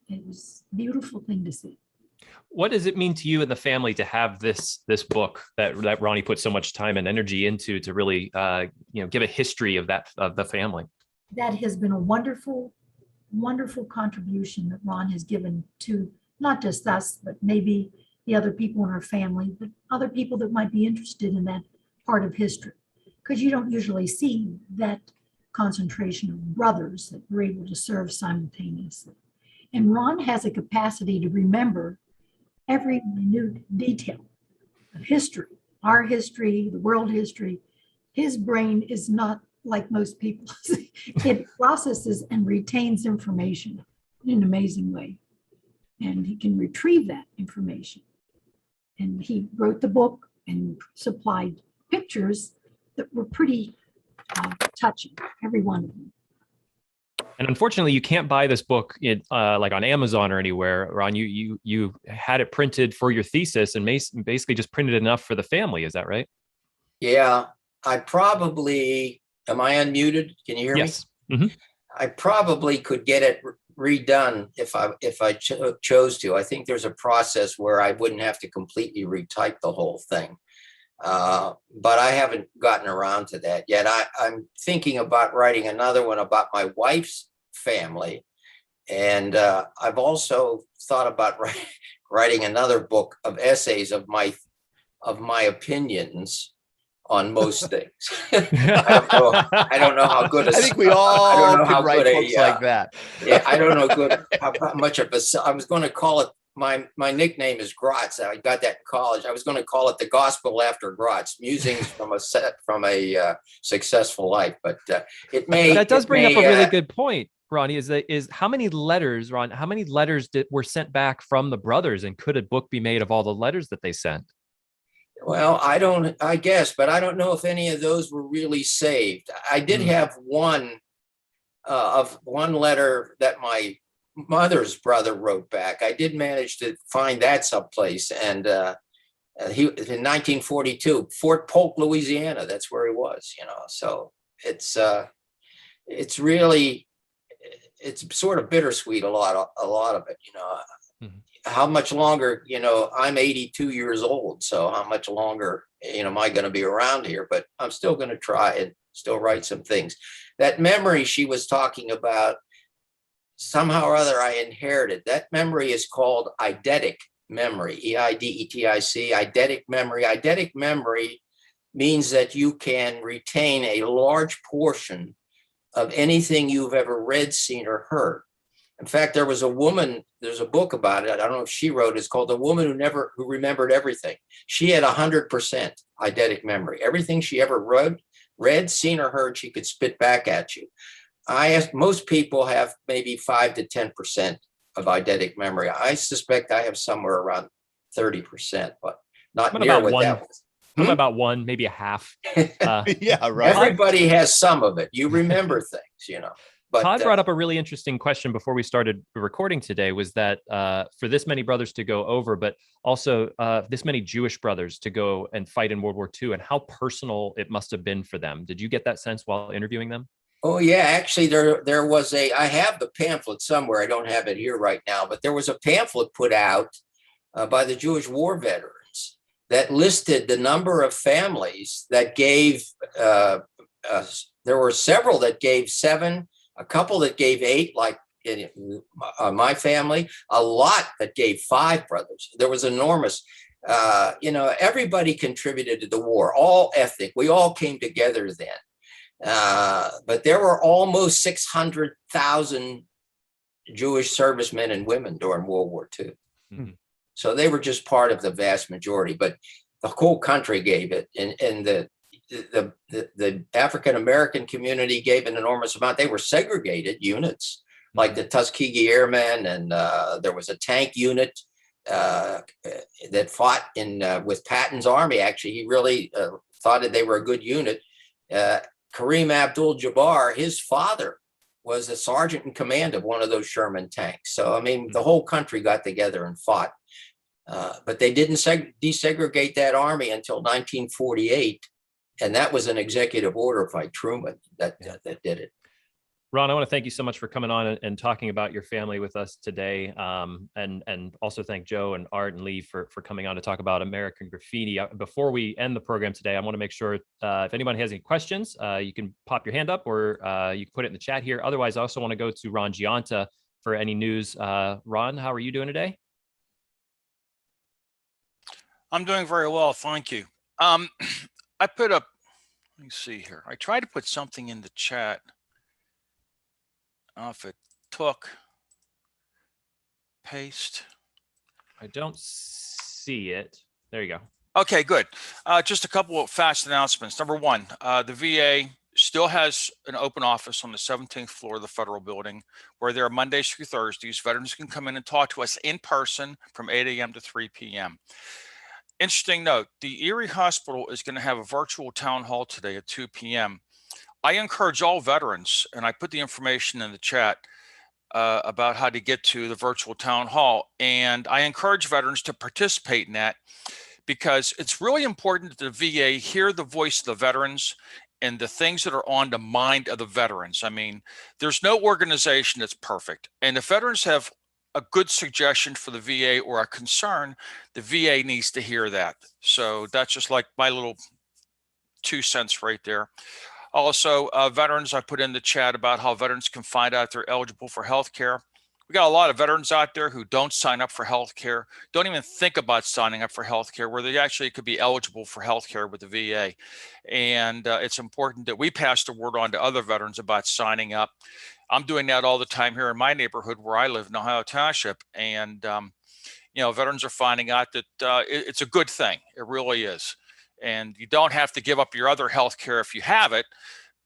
It was a beautiful thing to see. What does it mean to you and the family to have this book that Ronnie put so much time and energy into to really give a history of the family? That has been a wonderful, wonderful contribution that Ron has given to not just us, but maybe the other people in our family, but other people that might be interested in that part of history. Because you don't usually see that concentration of brothers that were able to serve simultaneously. And Ron has a capacity to remember every minute detail of history, our history, the world history. His brain is not like most people's. It processes and retains information in an amazing way. And he can retrieve that information. And he wrote the book and supplied pictures that were pretty touching, every one of them. And unfortunately, you can't buy this book like on Amazon or anywhere. Ron, you had it printed for your thesis and basically just printed enough for the family. Is that right? Yeah, I probably, am I unmuted? Can you hear me? Yes. Mm-hmm. I probably could get it redone if I chose to. I think there's a process where I wouldn't have to completely retype the whole thing. But I haven't gotten around to that yet. I'm thinking about writing another one about my wife's family. And I've also thought about writing another book of essays of my opinions on most things. I don't know how good. I think we all can write books like that. Yeah, I don't know how much of a. I was going to call it. My nickname is Grotz. I got that in college. I was going to call it The Gospel After Grotz, musings from a successful life. But it may. That does bring up a really good point, Ronnie. Is how many letters, Ron? How many letters were sent back from the brothers, and could a book be made of all the letters that they sent? Well, I guess, but I don't know if any of those were really saved. I did have one letter that my mother's brother wrote back. I did manage to find that someplace. And he in 1942, Fort Polk, Louisiana, that's where he was, so it's really, it's sort of bittersweet, a lot of it, Mm-hmm. How much longer, I'm 82 years old. So how much longer, am I going to be around here? But I'm still going to try and still write some things. That memory she was talking about, somehow or other I inherited. That memory is called eidetic memory, E-I-D-E-T-I-C, eidetic memory. Eidetic memory means that you can retain a large portion of anything you've ever read, seen, or heard. In fact, there's a book about it. I don't know if she wrote it. It's called The Woman Who Remembered Everything. She had 100% eidetic memory. Everything she ever read, seen, or heard, she could spit back at you. Most people have maybe 5 to 10% of eidetic memory. I suspect I have somewhere around 30%, but not near what that was. I'm about one, maybe a half. Yeah, right. Everybody has some of it. You remember things, But, Todd brought up a really interesting question before we started recording today, was that for this many brothers to go over, but also this many Jewish brothers to go and fight in World War II, and how personal it must have been for them. Did you get that sense while interviewing them? Oh, yeah. Actually, there was I have the pamphlet somewhere. I don't have it here right now, but there was a pamphlet put out by the Jewish war veterans that listed the number of families that gave, there were several that gave 7, a couple that gave 8, like in my family, a lot that gave 5 brothers. There was enormous, everybody contributed to the war, all ethnic. We all came together then. But there were almost 600,000 Jewish servicemen and women during World War II. Mm-hmm. So they were just part of the vast majority. But the whole country gave it, and the African American community gave an enormous amount. They were segregated units, like the Tuskegee Airmen, and there was a tank unit that fought in with Patton's army. Actually, he really thought that they were a good unit. Kareem Abdul-Jabbar, his father, was a sergeant in command of one of those Sherman tanks. So, I mean, the whole country got together and fought. But they didn't desegregate that army until 1948. And that was an executive order by Truman that did it. Ron, I want to thank you so much for coming on and talking about your family with us today. And also thank Joe and Art and Lee for coming on to talk about American graffiti. Before we end the program today, I want to make sure if anybody has any questions, you can pop your hand up, or you can put it in the chat here. Otherwise, I also want to go to Ron Giunta for any news. Ron, how are you doing today? I'm doing very well, thank you. I put up, let me see here. I tried to put something in the chat. If it took, paste. I don't see it. There you go. Okay, good. Just a couple of fast announcements. Number one, the VA still has an open office on the 17th floor of the federal building, where there are Mondays through Thursdays. Veterans can come in and talk to us in person from 8 a.m. to 3 p.m. Interesting note, the Erie Hospital is going to have a virtual town hall today at 2 p.m. I encourage all veterans, and I put the information in the chat about how to get to the virtual town hall. And I encourage veterans to participate in that, because it's really important that the VA hear the voice of the veterans and the things that are on the mind of the veterans. I mean, there's no organization that's perfect. And if veterans have a good suggestion for the VA or a concern, the VA needs to hear that. So that's just like my little 2 cents right there. Also, veterans, I put in the chat about how veterans can find out if they're eligible for health care. We got a lot of veterans out there who don't sign up for health care, don't even think about signing up for health care, where they actually could be eligible for health care with the VA. And it's important that we pass the word on to other veterans about signing up. I'm doing that all the time here in my neighborhood where I live in Ohio Township. And, you know, veterans are finding out that it's a good thing. It really is. And you don't have to give up your other health care if you have it,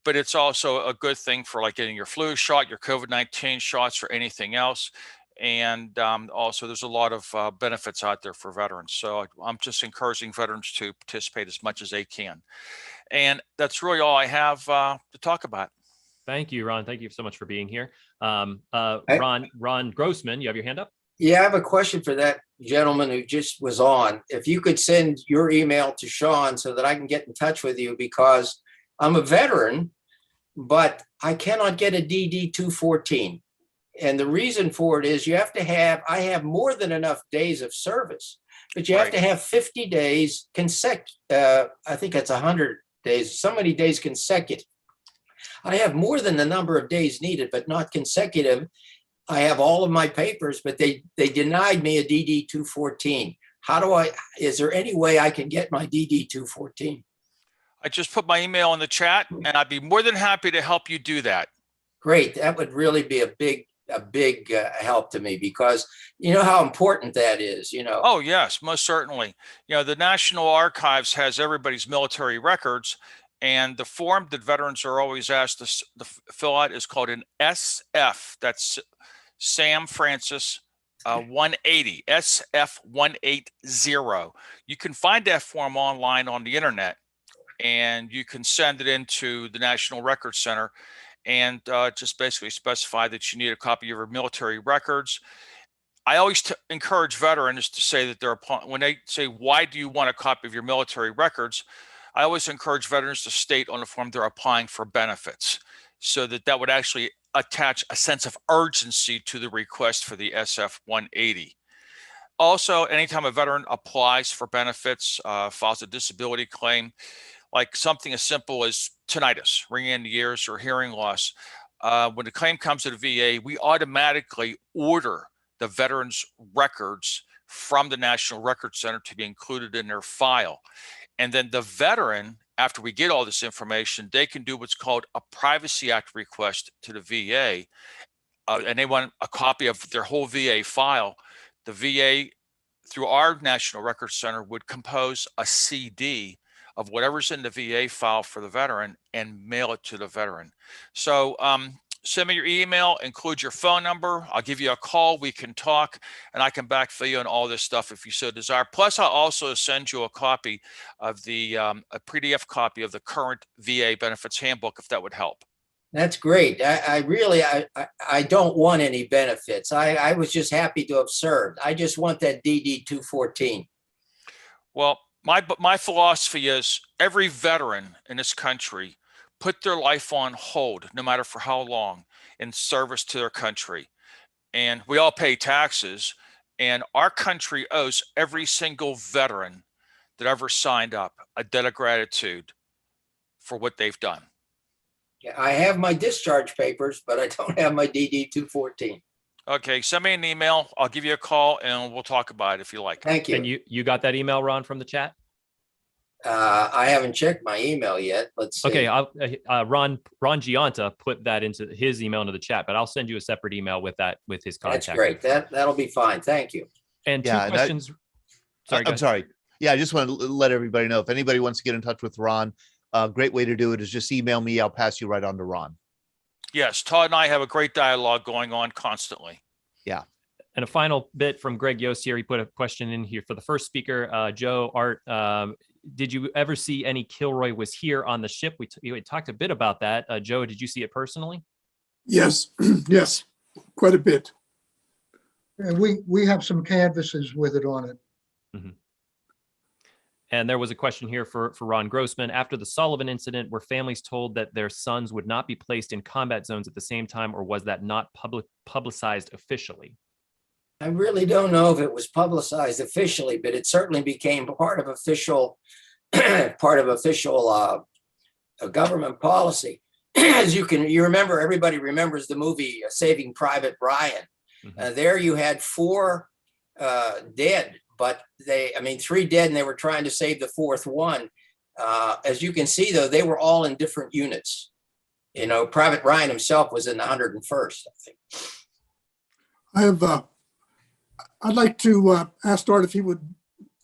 but it's also a good thing for like getting your flu shot, your COVID-19 shots, or anything else. And also there's a lot of benefits out there for veterans. So I'm just encouraging veterans to participate as much as they can. And that's really all I have to talk about. Thank you, Ron. Thank you so much for being here. Ron Grossman, you have your hand up? Yeah, I have a question for that gentleman who just was on. If you could send your email to Sean so that I can get in touch with you, because I'm a veteran, but I cannot get a DD 214. And the reason for it is I have more than enough days of service, but you have to have 50 days I think that's 100 days, so many days consecutive. I have more than the number of days needed, but not consecutive. I have all of my papers, but they denied me a DD 214. Is there any way I can get my DD 214? I just put my email in the chat, and I'd be more than happy to help you do that. Great. That would really be a big help to me, because you know how important that is, you know. Oh, yes, most certainly. You know, the National Archives has everybody's military records, and the form that veterans are always asked to fill out is called an SF. That's Sam Francis 180, SF 180. You can find that form online on the internet, and you can send it into the National Records Center and just basically specify that you need a copy of your military records. I always encourage veterans to say that when they say, why do you want a copy of your military records? I always encourage veterans to state on the form they're applying for benefits, so that would actually attach a sense of urgency to the request for the SF 180. Also, anytime a veteran applies for benefits, files a disability claim, like something as simple as tinnitus, ringing in the ears, or hearing loss, when the claim comes to the VA, we automatically order the veteran's records from the National Records Center to be included in their file. And then the veteran, after we get all this information, they can do what's called a Privacy Act request to the VA, and they want a copy of their whole VA file. The VA through our National Records Center, would compose a CD of whatever's in the VA file for the veteran and mail it to the veteran. So send me your email, include your phone number. I'll give you a call. We can talk, and I can backfill you on all this stuff if you so desire. Plus, I'll also send you a copy of the a PDF copy of the current VA benefits handbook, if that would help. That's great. I don't want any benefits. I was just happy to have served. I just want that DD 214. Well, my philosophy is every veteran in this country put their life on hold, no matter for how long, in service to their country. And we all pay taxes, and our country owes every single veteran that ever signed up a debt of gratitude for what they've done. I have my discharge papers, but I don't have my DD 214. Okay, send me an email. I'll give you a call and we'll talk about it if you like. Thank you. And you got that email, Ron, from the chat? I haven't checked my email yet. Let's see. Okay, Ron Gianta put that into his email into the chat, but I'll send you a separate email with his contact. That's great. That'll be fine. Thank you. And two Yeah, questions. Sorry, I'm sorry. Yeah, I just want to let everybody know if anybody wants to get in touch with Ron, a great way to do it is just email me. I'll pass you right on to Ron. Yes, Todd and I have a great dialogue going on constantly. Yeah. And a final bit from Greg Yost here. He put a question in here for the first speaker, Joe, Art. Did you ever see any Kilroy was here on the ship? We talked a bit about that. Joe, did you see it personally? Yes, yes, quite a bit. And we have some canvases with it on it. Mm-hmm. And there was a question here for Ron Grossman. After the Sullivan incident, were families told that their sons would not be placed in combat zones at the same time, or was that not publicized officially? I really don't know if it was publicized officially, but it certainly became part of official government policy. As you remember, everybody remembers the movie Saving Private Ryan. Mm-hmm. There you had 4 dead, but 3 dead, and they were trying to save the 4th one. As you can see, though, they were all in different units. You know, Private Ryan himself was in the 101st, I think. I'd like to ask Art if he would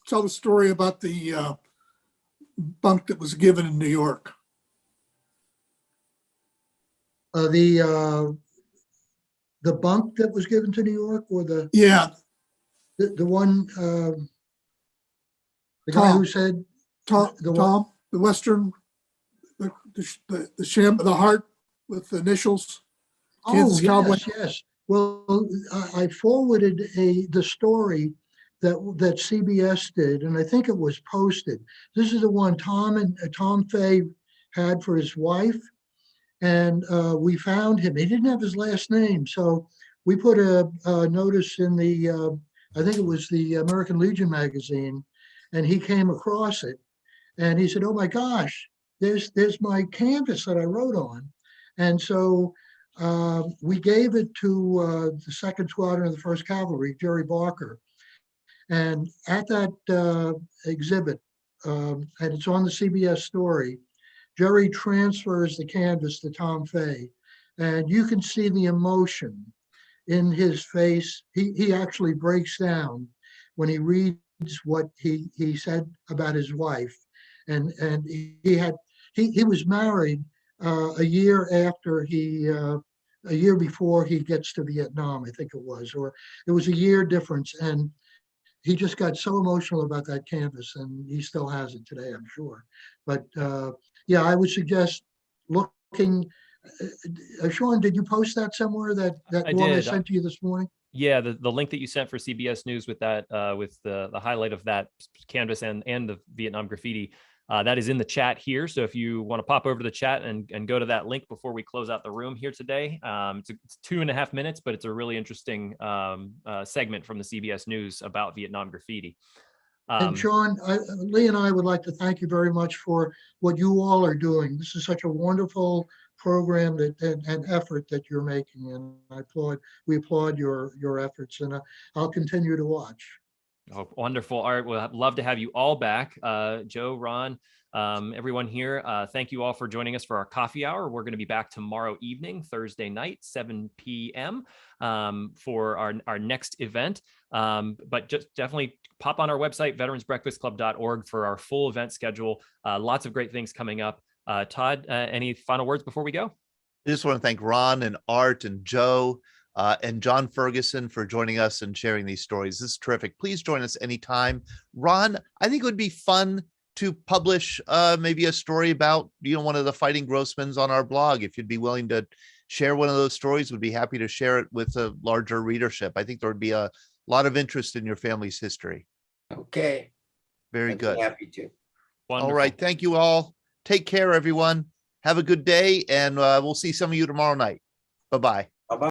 tell the story about the bunk that was given in New York. The bunk that was given to New York, or the one the guy who said Tom, the Western, the heart with the initials. Oh, yes. Well, I forwarded the story that CBS did, and I think it was posted. This is the one Tom Fay had for his wife, and we found him. He didn't have his last name, so we put a notice in the I think it was the American Legion magazine, and he came across it, and he said, "Oh my gosh, there's my canvas that I wrote on," and so. We gave it to the 2nd Squadron of the 1st Cavalry, Jerry Barker. And at that exhibit, and it's on the CBS story, Jerry transfers the canvas to Tom Fay. And you can see the emotion in his face. He actually breaks down when he reads what he said about his wife. And he was married a year after a year before he gets to Vietnam, I think it was, or it was a year difference. And he just got so emotional about that canvas, and he still has it today, I'm sure. But yeah, I would suggest looking. Sean, did you post that somewhere, that one I sent to you this morning? Yeah, the link that you sent for CBS News with that, with the highlight of that canvas and the Vietnam graffiti, that is in the chat here. So if you want to pop over to the chat and go to that link before we close out the room here today, it's 2.5 minutes, but it's a really interesting segment from the CBS News about Vietnam graffiti. And Sean, Lee and I would like to thank you very much for what you all are doing. This is such a wonderful program and effort that you're making, and we applaud your efforts, and I'll continue to watch. Oh, wonderful, Art. We'll love to have you all back. Joe, Ron, Everyone here, thank you all for joining us for our coffee hour. We're going to be back tomorrow evening, Thursday night, 7 p.m. For our next event. But just definitely pop on our website, veteransbreakfastclub.org, for our full event schedule. Lots of great things coming up. Todd, any final words before we go? I just want to thank Ron and Art and Joe and John Ferguson for joining us and sharing these stories. This is terrific. Please join us anytime. Ron, I think it would be fun to publish maybe a story about, one of the Fighting Grossmans on our blog. If you'd be willing to share one of those stories, we'd be happy to share it with a larger readership. I think there would be a lot of interest in your family's history. Okay. Very I'd be good. happy to. All right. Thank you all. Take care, everyone. Have a good day, and we'll see some of you tomorrow night. Bye-bye.